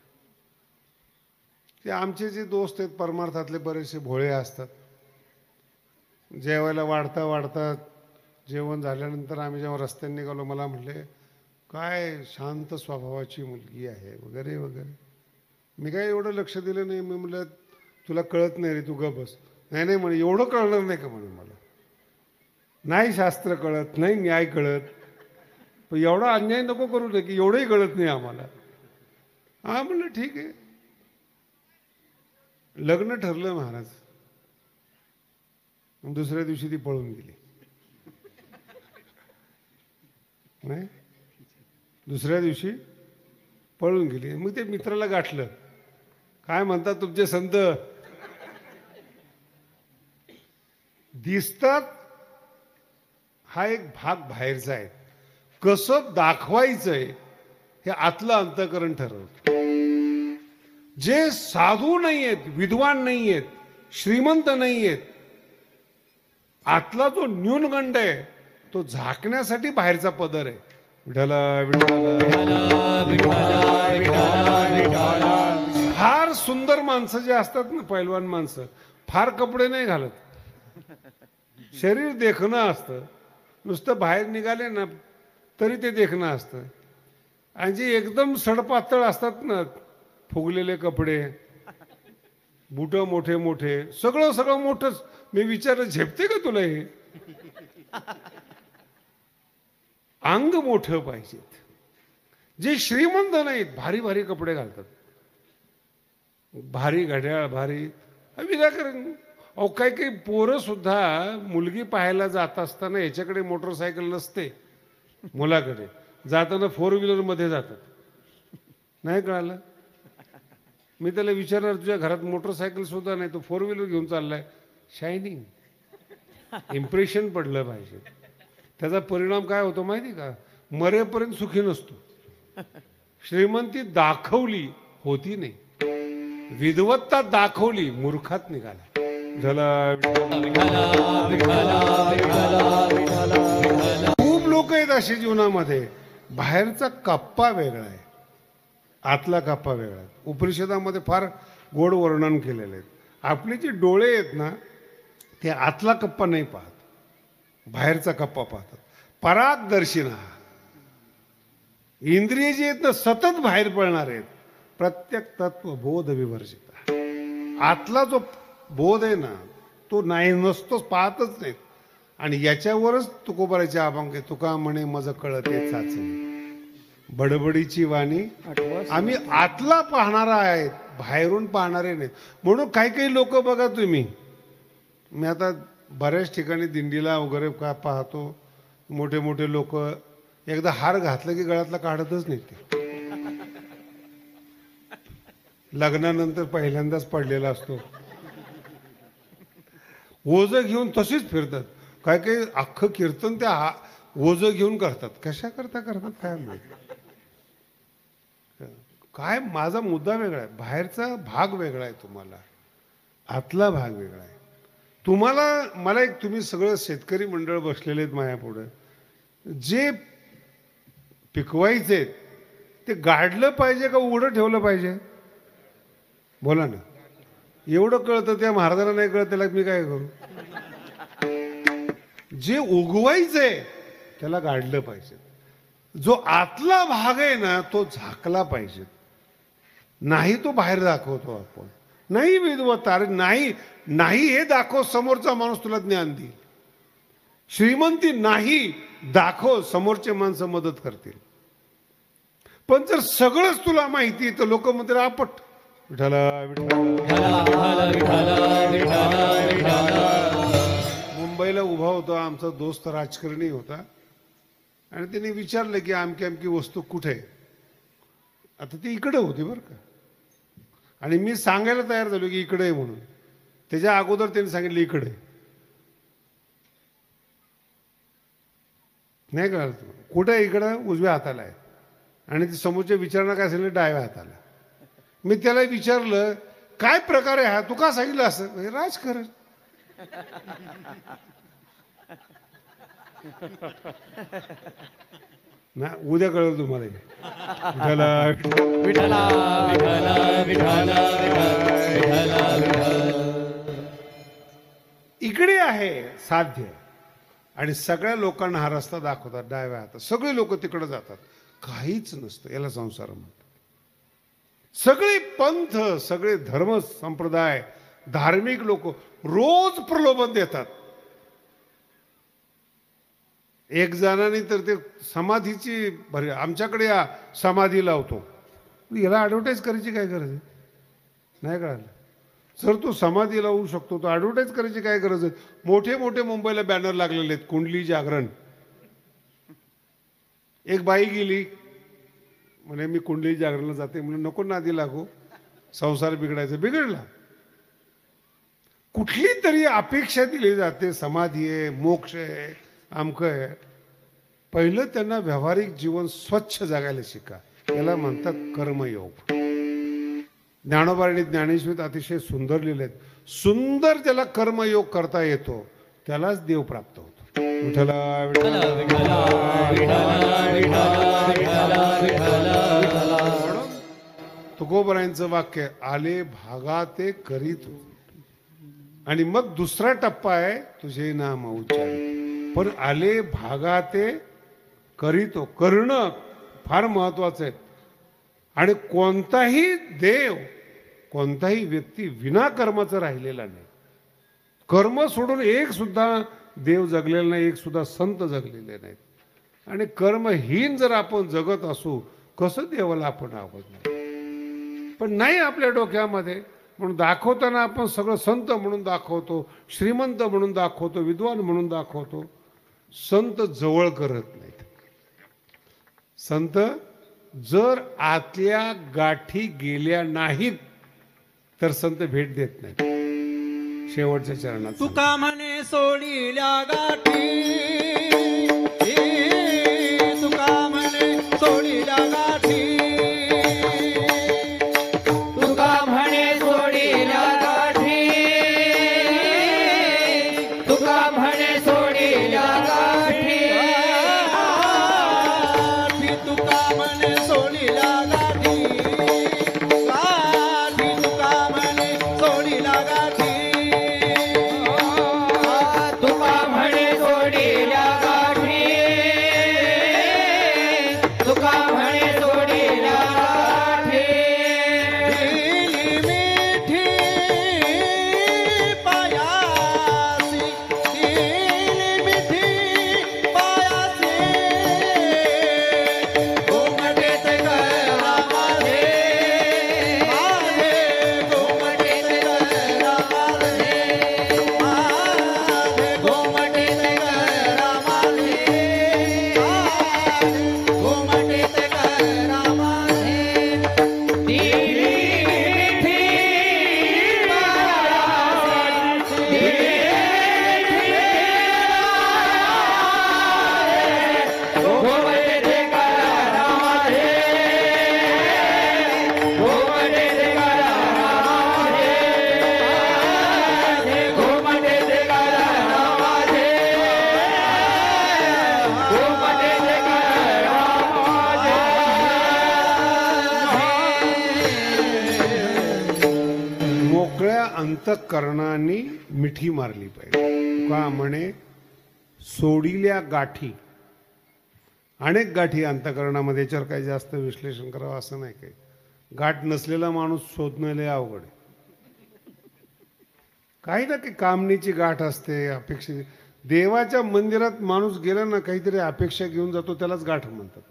ते आमचे जे दोस्त आहेत परमार्थातले बरेचसे भोळे असतात. जेवायला वाढता वाढता जेवण झाल्यानंतर आम्ही जेव्हा रस्त्याने निघालो मला म्हटले काय शांत स्वभावाची मुलगी आहे वगैरे वगैरे. मी काय एवढं लक्ष दिलं नाही. मी म्हटलं तुला कळत नाही रे, तू ग बस. नाही नाही म्हणे, एवढं कळणार नाही का म्हणे, मला नाही शास्त्र कळत नाही, न्याय कळत, पण एवढा अन्याय नको करू दे की एवढंही कळत नाही आम्हाला. हा म्हणलं ठीक आहे. लग्न ठरलं महाराज. दुसऱ्या दिवशी ती पळून गेली. नाही, दुसऱ्या दिवशी पळून गेली. मग ते मित्राला गाठलं. काय म्हणतात तुमचे संत, दिसतात हा एक भाग बाहेरचा आहे, कसं दाखवायचंय हे आतलं अंतःकरण ठरवतं. जे साधू नाही आहेत, विद्वान नाही आहेत, श्रीमंत नाही आहेत, आतला जो न्यूनगंड आहे तो झाकण्यासाठी बाहेरचा पदर आहे. फार सुंदर माणसं जे असतात ना, पैलवान माणसं, फार कपडे नाही घालत, शरीर देखणं असतं. नुसतं बाहेर निघाले ना तरी ते देखणं असतं. आणि जे एकदम सडपातळ असतात ना, फुगलेले कपडे, बुट मोठे मोठे, सगळं सगळं मोठंच. मी विचारलं झेपते का तुला हे? अंग मोठं पाहिजेत. जे श्रीमंत नाहीत भारी भारी कपडे घालतात, भारी घड्याळ, भारी विनाकारण. अहो काही काही पोरं सुद्धा मुलगी पाहायला जात असताना याच्याकडे मोटरसायकल नसते, मुलाकडे जाताना 4 व्हीलरमध्ये जातात. नाही कळालं? मी त्याला विचारणार तुझ्या घरात मोटरसायकल सुद्धा नाही, तो 4 व्हीलर घेऊन चाललाय. शायनिंग, इम्प्रेशन पडलं पाहिजे. त्याचा परिणाम काय होतो माहिती का? मरेपर्यंत सुखी नसतो. श्रीमंती दाखवली होती नाही, विद्वत्ता दाखवली मूर्खात निघाला. खूप लोक आहेत असे जीवनामध्ये. बाहेरचा कप्पा वेगळा आहे, आतला कप्पा वेगळा आहे. उपनिषदामध्ये फार गोड वर्णन केलेले आहेत. आपले जे डोळे आहेत ना ते आतला कप्पा नाही पाहत, बाहेरचा कप्पा पाहतात. परागदर्शिना, इंद्रिय जे आहेत ना सतत बाहेर पडणार आहेत. प्रत्येक तत्व बोध विवर्जित. आतला जो बोध आहे ना तो नाही, नसतोच, पाहतच नाहीत. आणि याच्यावरच तुकोबाराचे अभंग आहे. तुका म्हणे मज कळते चाचणी, बडबडीची वाणी. आम्ही आतला पाहणारा आहेत, बाहेरून पाहणारे नाहीत. म्हणून काही काही लोक बघा तुम्ही, मी आता बऱ्याच ठिकाणी दिंडीला वगैरे का पाहतो, मोठे मोठे लोक एकदा हार घातलं की गळ्यातला काढतच नाही. ते लग्नानंतर पहिल्यांदाच पडलेला असतो, ओझं घेऊन तशीच फिरतात. काय काही अख्खं कीर्तन त्या ओझं घेऊन करतात. कशा करता करतात काय माहिती. काय माझा मुद्दा वेगळा आहे, बाहेरचा भाग वेगळा आहे, तुम्हाला आतला भाग वेगळा आहे. तुम्हाला मला एक, तुम्ही सगळं शेतकरी मंडळ बसलेले आहेत माझ्यापुढे, जे पिकवायचे ते गाडलं पाहिजे का उघडं ठेवलं पाहिजे? बोला ना. एवढं कळतं त्या महाराजांना नाही कळत, त्याला मी काय करू? जे उगवायचंय त्याला गाडलं पाहिजे. जो आतला भाग आहे ना तो झाकला पाहिजे. नाही तो बाहेर दाखवतो आपण. नाही विद्वत्ता, अरे नाही नाही हे दाखव, समोरचा माणूस तुला ज्ञान देईल. श्रीमंती नाही दाखव, समोरचे माणसं मदत करतील. पण जर सगळंच तुला माहिती आहे तर लोक म्हणतील आपट. मुंबईला उभा होता आमचा दोस्त, राजकारणी होता, आणि त्याने विचारलं की आमकी आमकी वस्तू कुठे आहे. आता ती इकडे होती बरं का, आणि मी सांगायला तयार झालो की इकडे आहे म्हणून. त्याच्या अगोदर त्यांनी सांगितलं इकडे. नाही कळलं कुठे आहे? इकडं उजव्या हाताला आहे. आणि ती समोरच्या विचारणा काय सांगितलं डाव्या हाताला. मी त्याला विचारलं काय प्रकार आहे हा, तू का सांगितलं असं? म्हणजे राजकारण. ना उद्या कळलं तुम्हाला हे. विठला विठला विठला विठला विठला. इकडे आहे साध्य आणि सगळ्या लोकांना हा रस्ता दाखवतात डाव्या हातात. सगळे लोक तिकडे जातात, काहीच नसतं. याला संसार म्हणतात. सगळे पंथ, सगळे धर्म संप्रदाय, धार्मिक लोक रोज प्रलोभन देतात. एक जणांनी तर ते समाधीची आमच्याकडे या समाधी लावतो. याला ॲडव्हर्टाईज करायची काय गरज आहे? नाही कळालं. सर तो समाधी लावू शकतो, तो ॲडव्हर्टाईज करायची काय गरज आहे? मोठे मोठे मुंबईला बॅनर लागलेले आहेत, कुंडली जागरण. एक बाई गेली म्हणे मी कुंडली जागरणला जाते. म्हणून नको नादी लागू, संसार बिघडायचा. बिघडला. कुठली तरी अपेक्षा दिली जाते, समाधी आहे, मोक्ष आहे, आमकं आहे. पहिलं त्यांना व्यावहारिक जीवन स्वच्छ जगायला शिका. याला म्हणतात कर्मयोग. ज्ञानोबा आणि ज्ञानेश्वरीत अतिशय सुंदर लिहिले आहेत. सुंदर ज्याला कर्मयोग करता येतो त्यालाच देव प्राप्त होतो. विठ्ठला विठ्ठला विठ्ठला विठ्ठला विठ्ठला. तुकोबरायांचं वाक्य आले भागा ते करीत. आणि मग दुसरा टप्पा आहे तुझे नाम उच्चारित. पण आले भागा ते करीतो. करणं फार महत्वाचं आहे. आणि कोणताही देव, कोणताही व्यक्ती विनाकर्माचं राहिलेला नाही. कर्म सोडून एक सुद्धा देव जगलेला नाही, एक सुद्धा संत जगलेले नाहीत. आणि कर्महीन जर आपण जगत असू, कसं देवाला आपण आवडणार? पण नाही आपल्या डोक्यामध्ये. म्हणून दाखवताना आपण सगळं संत म्हणून दाखवतो, श्रीमंत म्हणून दाखवतो, विद्वान म्हणून दाखवतो. संत जवळ करत नाहीत. संत जर आतल्या गाठी गेल्या नाहीत तर संत भेट देत नाहीत. शेवटच्या चरणात तुका म्हणे सोडिल्या गाठी, तुका म्हणे सोडिल्या गाठी, तुका म्हणे सोडिल्या गाठी, तुका म्हणे सोडिल्या गाठी, तुका म्हणे सोडिल्या गाठी, गाठी तुका म्हणे सोडिल्या गाठी, तुका म्हणे सोडिल्या गाठी, तुका म्हणे सोडिल्या गाठी. दिली मिठी पायासी, दिली मिठी पायासी, घुमटेच गळा माझे, माझे घुमटेच गळा माझे, माझे घुमटेच गळा माझे, घुमटेच गळा माझे. दिली मिठी पायासी, दिली घुमटेच गळा माझे, घुमटेच गळा माझे, घुमटेच गळा माझे, घुमटेच गळा माझे. मोकळ्या अंतःकरणाने मिठी मारली पाहिजे. का म्हणे सोडिल्या गाठी. अनेक गाठी अंतःकरणामध्ये. याच्यावर काही जास्त विश्लेषण करावं असं नाही. काही गाठ नसलेला माणूस शोधणं लय अवघड आहे. काही ना काही कामणीची गाठ असते, अपेक्षा. देवाच्या मंदिरात माणूस गेला ना, काहीतरी अपेक्षा घेऊन जातो, त्यालाच गाठ म्हणतात.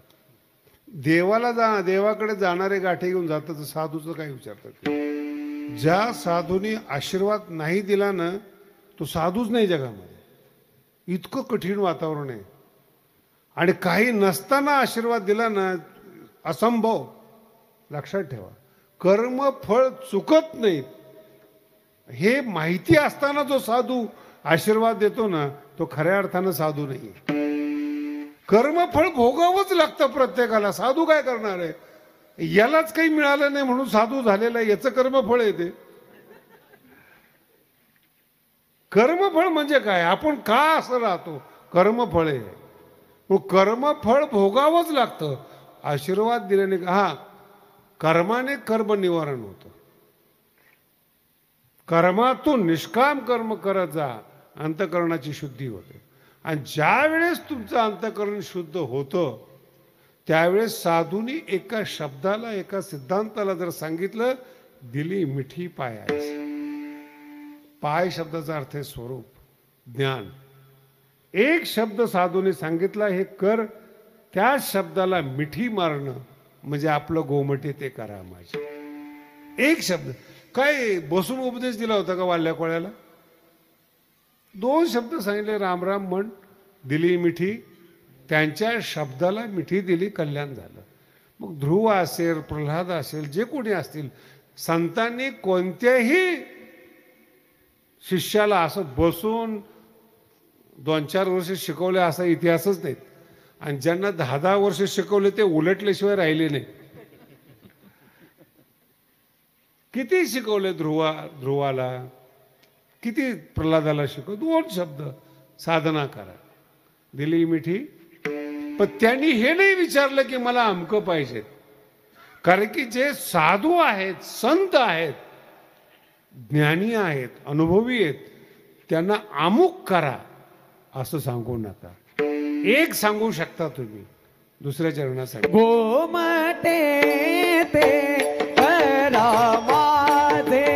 देवाकडे जाणारे गाठी घेऊन जातात. तर साधूचं काय विचारतात? ज्या साधूने आशीर्वाद नाही दिला ना, तो साधूच नाही जगामध्ये. इतकं कठीण वातावरण आहे. आणि काही नसताना आशीर्वाद दिला ना, असंभव. लक्षात ठेवा, कर्म फळ चुकत नाहीत हे माहिती असताना जो साधू आशीर्वाद देतो ना, तो खऱ्या अर्थानं साधू नाही. कर्मफळ भोगावंच लागतं प्रत्येकाला. साधू काय करणार आहे? यालाच काही मिळालं नाही म्हणून साधू झालेला आहे, याचं कर्मफळ येते. कर्मफळ म्हणजे काय? आपण का असं राहतो? कर्मफळ आहे. मग कर्मफळ भोगावंच लागतं. आशीर्वाद दिल्याने हा कर्माने कर्म निवारण होतं. कर्मातून निष्काम कर्म करत जा, अंतःकरणाची शुद्धी होते. आणि ज्या वेळेस तुमचं अंतःकरण शुद्ध होतं त्यावेळेस साधूंनी एका शब्दाला, एका सिद्धांताला जर सांगितलं, दिली मिठी पायाची. पाय शब्दाचा अर्थ आहे स्वरूप, ज्ञान. एक शब्द साधूने सांगितला, हे कर, त्या शब्दाला मिठी मारणं म्हणजे आपलं गोमटे ते करा माझे. एक शब्द काय बसून उपदेश दिला होता का वाल्या कोळ्याला? 2 शब्द सांगितले, राम राम म्हण, दिली मिठी. त्यांच्या शब्दाला मिठी दिली, कल्याण झालं. मग ध्रुव असेल, प्रल्हाद असेल, जे कोणी असतील, संतांनी कोणत्याही शिष्याला असं बसून 2-4 वर्ष शिकवले असा इतिहासच नाहीत. आणि ज्यांना 10-10 वर्ष शिकवले ते उलटल्याशिवाय राहिले नाही. किती शिकवले ध्रुवाला, किती प्रल्हादाला शिकव, 2 शब्द, साधना करा, दिली मिठी. पण त्यांनी हे नाही विचारलं की मला अमकं पाहिजे. कारण की जे साधू आहेत, संत आहेत, ज्ञानी आहेत, अनुभवी आहेत, त्यांना अमुक करा असं सांगू नका. एक सांगू शकता तुम्ही, दुसऱ्या चरणासाठी गोमटे ते करा माझे,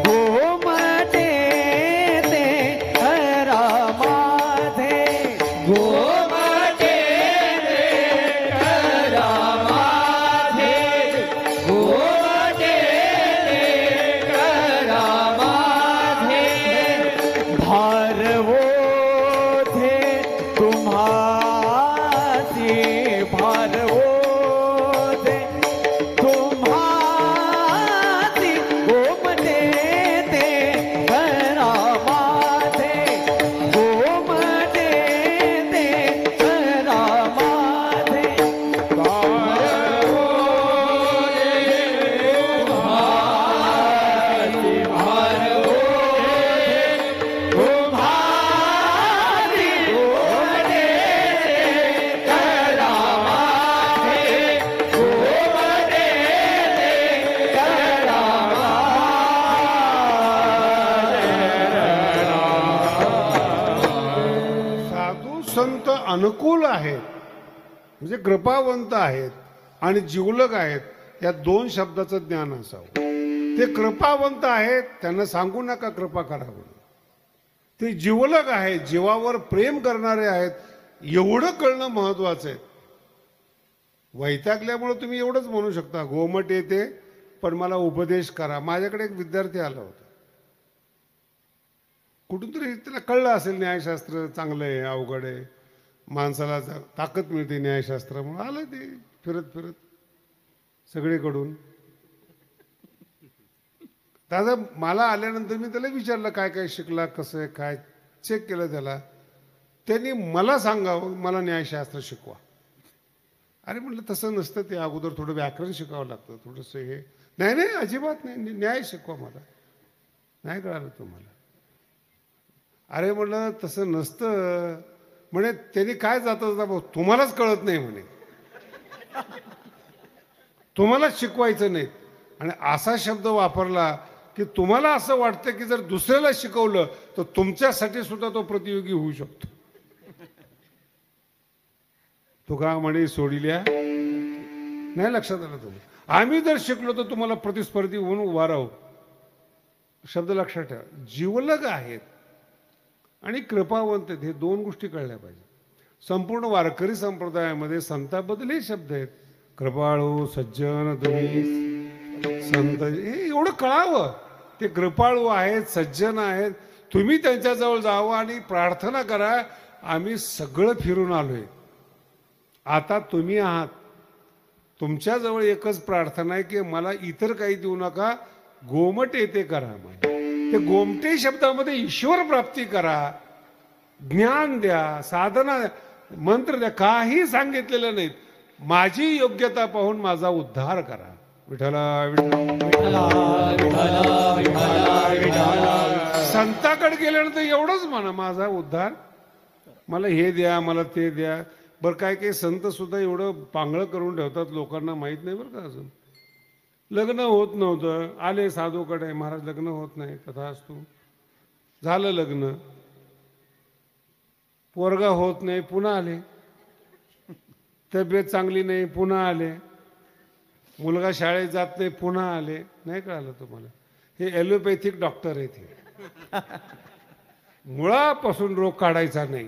गोमटे ते करा माझे, गोमटे ते करा माझे, गोमटे ते करा माझे. भारवो थे तुम्हारे, भारवो थे तुम्हारे, गोमटे ते करा माझे, गोमटे ते करा माझे. साधू संत अनुकूल आहेत, म्हणजे कृपावंत आहेत आणि जिवलग आहेत. या 2 शब्दाचं ज्ञान असावं. ते कृपावंत आहेत, त्यांना सांगू नका कृपा करा म्हणून. ते जिवलग आहेत, जीवावर प्रेम करणारे आहेत, एवढं कळणं महत्वाचं आहे. वैतागल्यामुळे तुम्ही एवढंच म्हणू शकता, गोमट येते पण मला उपदेश करा. माझ्याकडे एक विद्यार्थी आला होता, कुठून तरी त्याला कळलं असेल न्यायशास्त्र चांगलं आहे, अवघड आहे, माणसाला ताकद मिळते न्यायशास्त्र म्हणून. आलं ते फिरत फिरत सगळीकडून. दादा मला आल्यानंतर मी त्याला विचारलं काय काय शिकला, कसं आहे काय, चेक केलं त्याला. त्यांनी मला सांगावं मला न्यायशास्त्र शिकवा. अरे म्हटलं तसं नसतं, ते अगोदर थोडं व्याकरण शिकावं लागतं, थोडंसं हे. नाही नाही अजिबात नाही, न्याय शिकवा मला. नाही कळालं तुम्हाला? अरे म्हटलं तसं नसतं. म्हणे त्यांनी काय जातं तुम्हालाच कळत नाही म्हणे, तुम्हालाच शिकवायचं नाही. आणि असा शब्द वापरला की तुम्हाला असं वाटतं की जर दुसऱ्याला शिकवलं तर तुमच्यासाठी सुद्धा तो प्रतियोगी होऊ शकतो. तुका म्हणे सोडिल्या नाही लक्षात आलं तुम्ही. आम्ही जर शिकलो तर तुम्हाला प्रतिस्पर्धी होऊन उभा राहू. शब्द लक्षात ठेवा. जीवलग आहेत आणि कृपावंत आहेत, हे 2 गोष्टी कळल्या पाहिजे. संपूर्ण वारकरी संप्रदायामध्ये संताबद्दल हे शब्द आहेत, कृपाळू, सज्जन, तुम्ही संत, हे एवढं कळावं. ते कृपाळू आहेत, सज्जन आहेत. तुम्ही त्यांच्याजवळ जावं आणि प्रार्थना करा, आम्ही सगळं फिरून आलोय, आता तुम्ही आहात. तुमच्याजवळ एकच प्रार्थना आहे की मला इतर काही देऊ नका, गोमटे ते करा. ते गोमटे शब्दामध्ये ईश्वर प्राप्ती करा, ज्ञान द्या, साधना द्या, मंत्र द्या, काही सांगितलेलं नाहीत. माझी योग्यता पाहून माझा उद्धार करा. विठ्ठला विठ्ठला विठ्ठला विठ्ठला विठ्ठला विठ्ठला संताकडे गेल्यानंतर एवढंच म्हणा, माझा उद्धार, मला हे द्या, मला ते द्या. बरं काय काही संत सुद्धा एवढं पांगळं करून ठेवतात, लोकांना माहीत नाही बरं का. अजून लग्न होत नव्हतं, आले साधूकडे, महाराज लग्न होत नाही, तथास्तु. झालं लग्न, पोरगा होत नाही, पुन्हा आले. तब्येत चांगली नाही, पुन्हा आले. मुलगा शाळेत जात नाही, पुन्हा आले. नाही कळालं तुम्हाला? हे ॲलोपॅथिक डॉक्टर आहेत हे. मुळापासून रोग काढायचा नाही,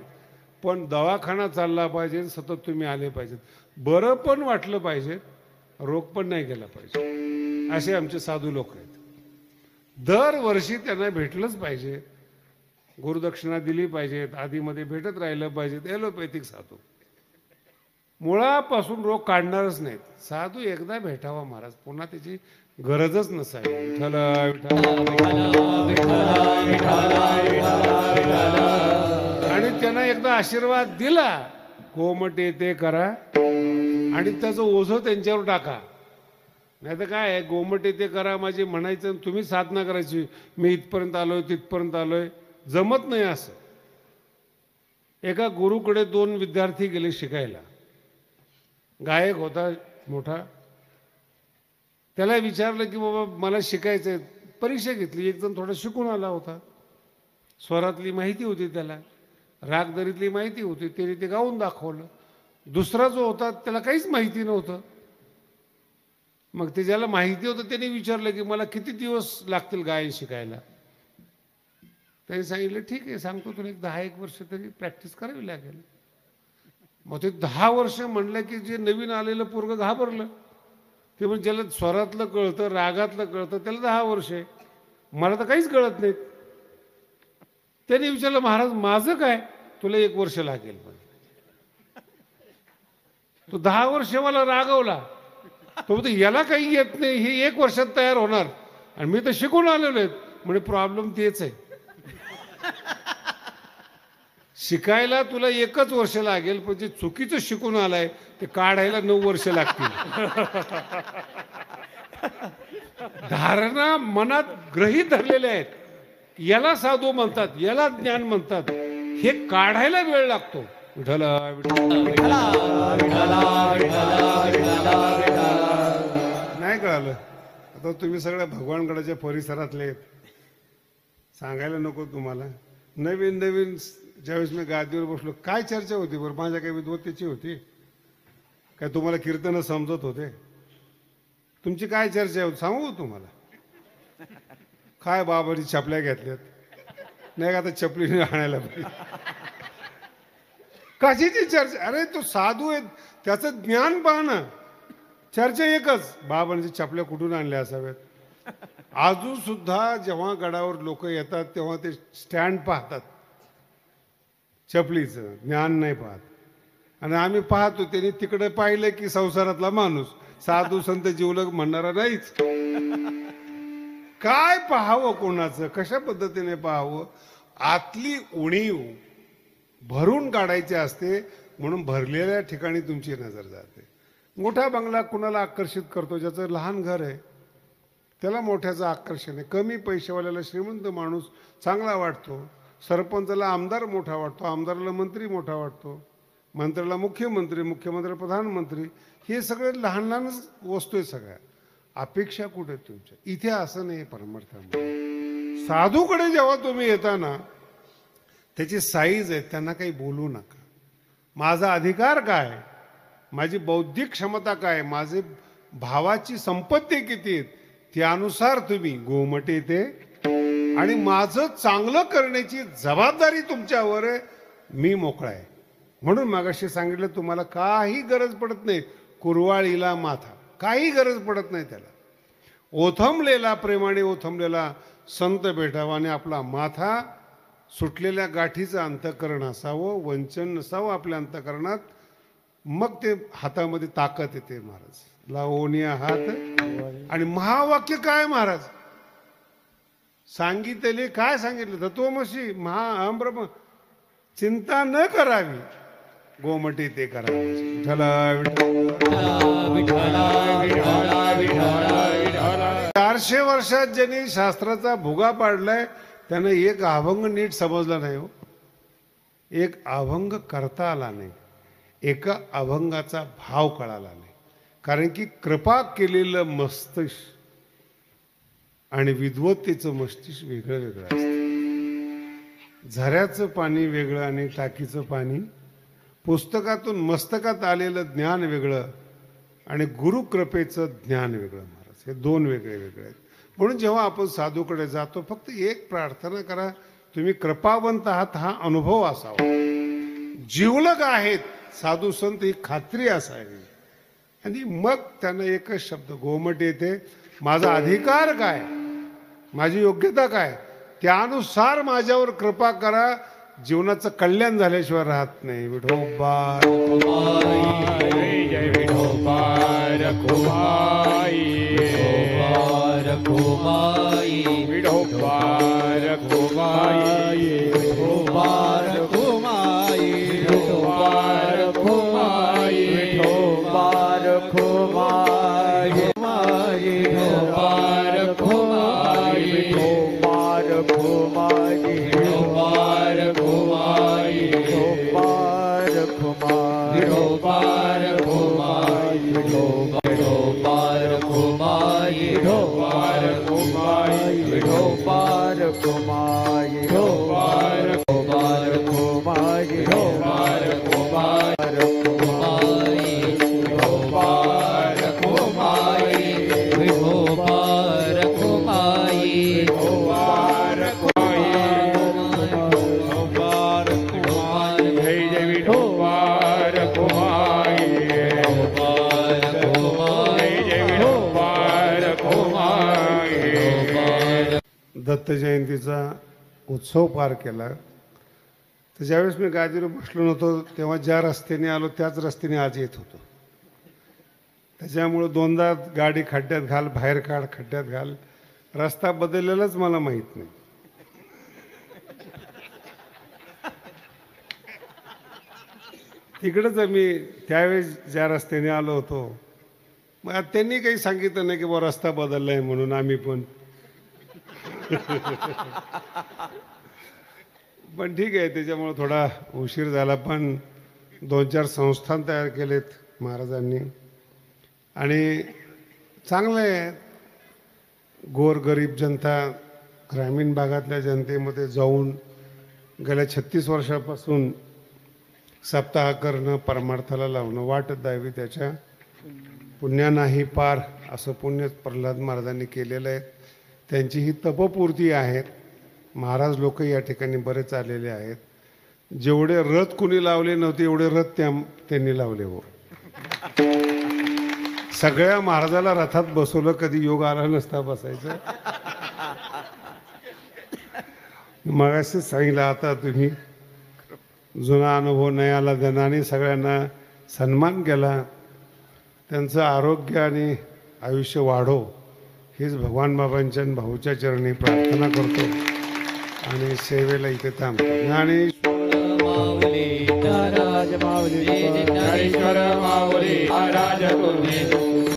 पण दवाखाना चालला पाहिजे, सतत तुम्ही आले पाहिजेत, बरं पण वाटलं पाहिजे, रोग पण नाही गेला पाहिजे. असे आमचे साधू लोक आहेत. दरवर्षी त्यांना भेटलंच पाहिजे, गुरुदक्षिणा दिली पाहिजेत, आधीमध्ये भेटत राहिलं पाहिजेत. ॲलोपॅथिक साधू मुळापासून रोग काढणारच नाहीत. साधू एकदा भेटावा महाराज, पुन्हा त्याची गरजच नसावी. विठ्ठल आणि त्यांना एकदा आशीर्वाद दिला, गोमटे ते करा आणि त्याचं ओझं त्यांच्यावर टाका. नाही तर काय, गोमटे ते करा माझे म्हणायचं, तुम्ही साधना करायची, मी इथपर्यंत आलोय तिथपर्यंत आलोय, जमत नाही असं. एका गुरुकडे 2 विद्यार्थी गेले शिकायला. गायक होता मोठा, त्याला विचारलं की बाबा मला शिकायचंय. परीक्षा घेतली, एक जण थोडा शिकून आला होता, स्वरातली माहिती होती त्याला, रागदरीतली माहिती होती, त्याने ते गाऊन दाखवलं. दुसरा जो होता त्याला काहीच माहिती नव्हतं. मग ते ज्याला माहिती होतं त्याने विचारलं की मला किती दिवस लागतील गायन शिकायला. त्याने सांगितलं ठीक आहे, सांगतो तुला, 10-1 वर्ष तरी प्रॅक्टिस करावी लागेल. मग ते 10 वर्ष म्हणलं की जे नवीन आलेलं पोरगं घाबरलं. ते म्हणजे ज्याला स्वरातलं कळतं, रागातलं कळतं, त्याला 10 वर्ष आहे, मला तर काहीच कळत नाहीत. त्याने विचारलं महाराज माझं काय? तुला 1 वर्ष लागेल. पण तो 10 वर्ष मला रागवला. तो म्हणतो याला काही येत नाही, हे 1 वर्षात तयार होणार आणि मी तर शिकून आलेलो आहे. म्हणजे प्रॉब्लेम तेच आहे, शिकायला तुला 1च वर्ष लागेल, पण जे चुकीचं शिकून आलाय ते काढायला 9 वर्ष लागतील. धारणा मनात ग्रहित धरलेल्या आहेत, याला साधू म्हणतात, याला ज्ञान म्हणतात, हे काढायला वेळ लागतो. विठ्ठल नाही कळालं? आता तुम्ही सगळ्या भगवानगडाच्या परिसरातले आहेत, सांगायला नको तुम्हाला. नवीन नवीन ज्यावेळेस मी गादीवर बसलो, काय चर्चा होती बरं? माझ्या काही विद्वत्तेची होती काय? तुम्हाला कीर्तन समजत होते? तुमची काय चर्चा होती सांगू तुम्हाला? काय बाबाची चपल्या घेतल्यात, नाही का आता चपलीने आणायला पाहिजे. कशाची चर्चा? अरे तो साधू आहे, त्याचं ज्ञान पहा ना. चर्चा एकच, बाबांची चपल्या कुठून आणल्या असाव्यात. अजून सुद्धा जेव्हा गडावर लोक येतात तेव्हा ते स्टँड पाहतात, चपलीचं ज्ञान नाही पाहत. आणि आम्ही पाहतो, त्यांनी तिकडे पाहिलं की संसारातला माणूस, साधू संत जीवलग म्हणणारा नाहीच. काय पाहावं, कोणाचं कशा पद्धतीने पाहावं? आतली उणीव भरून काढायची असते, म्हणून भरलेल्या ठिकाणी तुमची नजर जाते. मोठा बंगला कुणाला आकर्षित करतो? ज्याचं लहान घर आहे त्याला मोठ्याचं आकर्षण आहे. कमी पैशावाल्याला श्रीमंत माणूस चांगला वाटतो, सरपंचाला आमदार मोठा वाटतो, आमदाराला मंत्री मोठा वाटतो, मंत्र्याला मुख्यमंत्री, मुख्यमंत्र्याला प्रधानमंत्री. हे सगळे लहान लहानच वस्तू आहे सगळ्या. अपेक्षा कुठे तुमच्या? इथे असं नाही परमार्थामध्ये. साधूकडे जेव्हा तुम्ही येता ना, त्याची साईज आहे, त्यांना काही बोलू नका. माझा अधिकार काय, माझी बौद्धिक क्षमता काय, माझे भावाची संपत्ती किती आहेत, त्यानुसार तुम्ही गोमटे ते, आणि माझं चांगलं करण्याची जबाबदारी तुमच्यावर आहे. मी मोकळा आहे. म्हणून मागाशी सांगितलं तुम्हाला काही गरज पडत नाही. कुरवाळीला माथा, काही गरज पडत नाही त्याला. ओथंबलेला, प्रेमाने ओथंबलेला संत भेटावा आणि आपला माथा सुटलेल्या गाठीचं अंतःकरण असावं, वंचन नसावं आपल्या अंतःकरणात. मग ते हातामध्ये ताकद येते. महाराज लावोनिया हात. आणि महावाक्य काय महाराज सांगितले? काय सांगितलं? तत्वमसी महाअहम ब्रह्म. चिंता न करावी, गोमटे ते करावे. 400 वर्षात ज्यांनी शास्त्राचा भुगा पाडलाय त्यानं एक अभंग नीट समजला नाही हो. एक अभंग करता आला नाही, एका अभंगाचा भाव कळाला नाही. कारण की कृपा केलेलं मस्तिष्क आणि विद्वत्तेचं मस्तिष्क वेगळं वेगळं असतं. झऱ्याचं पाणी वेगळं आणि टाकीचं पाणी, पुस्तकातून मस्तकात आलेलं ज्ञान वेगळं आणि गुरुकृपेचं ज्ञान वेगळं. महाराज, हे दोन वेगळे वेगळे आहेत. म्हणून जेव्हा आपण साधूकडे जातो, फक्त एक प्रार्थना करा, तुम्ही कृपावंत आहात हा अनुभव असावा. जिवलग आहेत साधू संत ही खात्री असावी. आणि मग त्यांना एकच शब्द गोमट येते, माझा अधिकार काय, माझी योग्यता काय, त्यानुसार माझ्यावर कृपा करा. जीवनाचं कल्याण झाल्याशिवाय राहत नाही. विठोबा जय विठोबा रखुमाई, रखुमाई, विठोबा रखुमाई, विठोबा रखुमाई, विठोबा रखुमाई, विठोबा रखुमाई, विठोबा रखुमाई, विठोबा रखुमाई, विठोबा रखुमाई, विठोबा रखुमाई, विठोबा रखुमाई, विठोबा रखुमाई, विठोबा रखुमाई, विठोबा रखुमाई, विठोबा रखुमाई, विठोबा रखुमाई, विठोबा रखुमाई, विठोबा रखुमाई, विठोबा रखुमाई, जय जय विठोबा रखुमाई, जय जय विठोबा रखुमाई. दत्त जयंतीचा उत्सव पार केला. तर ज्यावेळेस मी गादीवर बसलो नव्हतो, तेव्हा ज्या रस्त्याने आलो त्याच रस्त्याने आज येत होतो. त्याच्यामुळं दोनदा गाडी खड्ड्यात घाल, बाहेर काढ, खड्ड्यात घाल, रस्ता बदललेलाच मला माहीत नाही. तिकडंच मी त्यावेळेस ज्या रस्त्याने आलो होतो, मग त्यांनी काही सांगितलं नाही की बा रस्ता बदललाय म्हणून. आम्ही पण ठीक आहे, त्याच्यामुळं थोडा उशीर झाला. पण 2-4 संस्थान तयार केलेत महाराजांनी आणि चांगलं आहे. गोरगरीब जनता, ग्रामीण भागातल्या जनतेमध्ये जाऊन गेल्या 36 वर्षापासून सप्ताह करणं, परमार्थाला लावणं, वाट द्यावी त्याच्या पुण्यानाही पार, असं पुण्य प्रल्हाद महाराजांनी केलेलं आहे. त्यांची ही तपपूर्ती आहेत. महाराज लोक या ठिकाणी बरेच आलेले आहेत. जेवढे रथ कुणी लावले नव्हते एवढे रथ त्यांनी लावले. हो, सगळ्या महाराजाला रथात बसवलं, कधी योग आला नसता बसायचं. मगाशी सांगितलं, आता तुम्ही जुना अनुभव नयाला धनाने सगळ्यांना सन्मान केला. त्यांचं आरोग्य आणि आयुष्य वाढो हीच भगवान बाबांच्या आणि भाऊच्या चरणी प्रार्थना करतो आणि सेवेला इथे थांबतो. ज्ञानेश्वर माऊली, राज माऊली, ज्ञानेश्वर माऊली, राज गुरुदेव.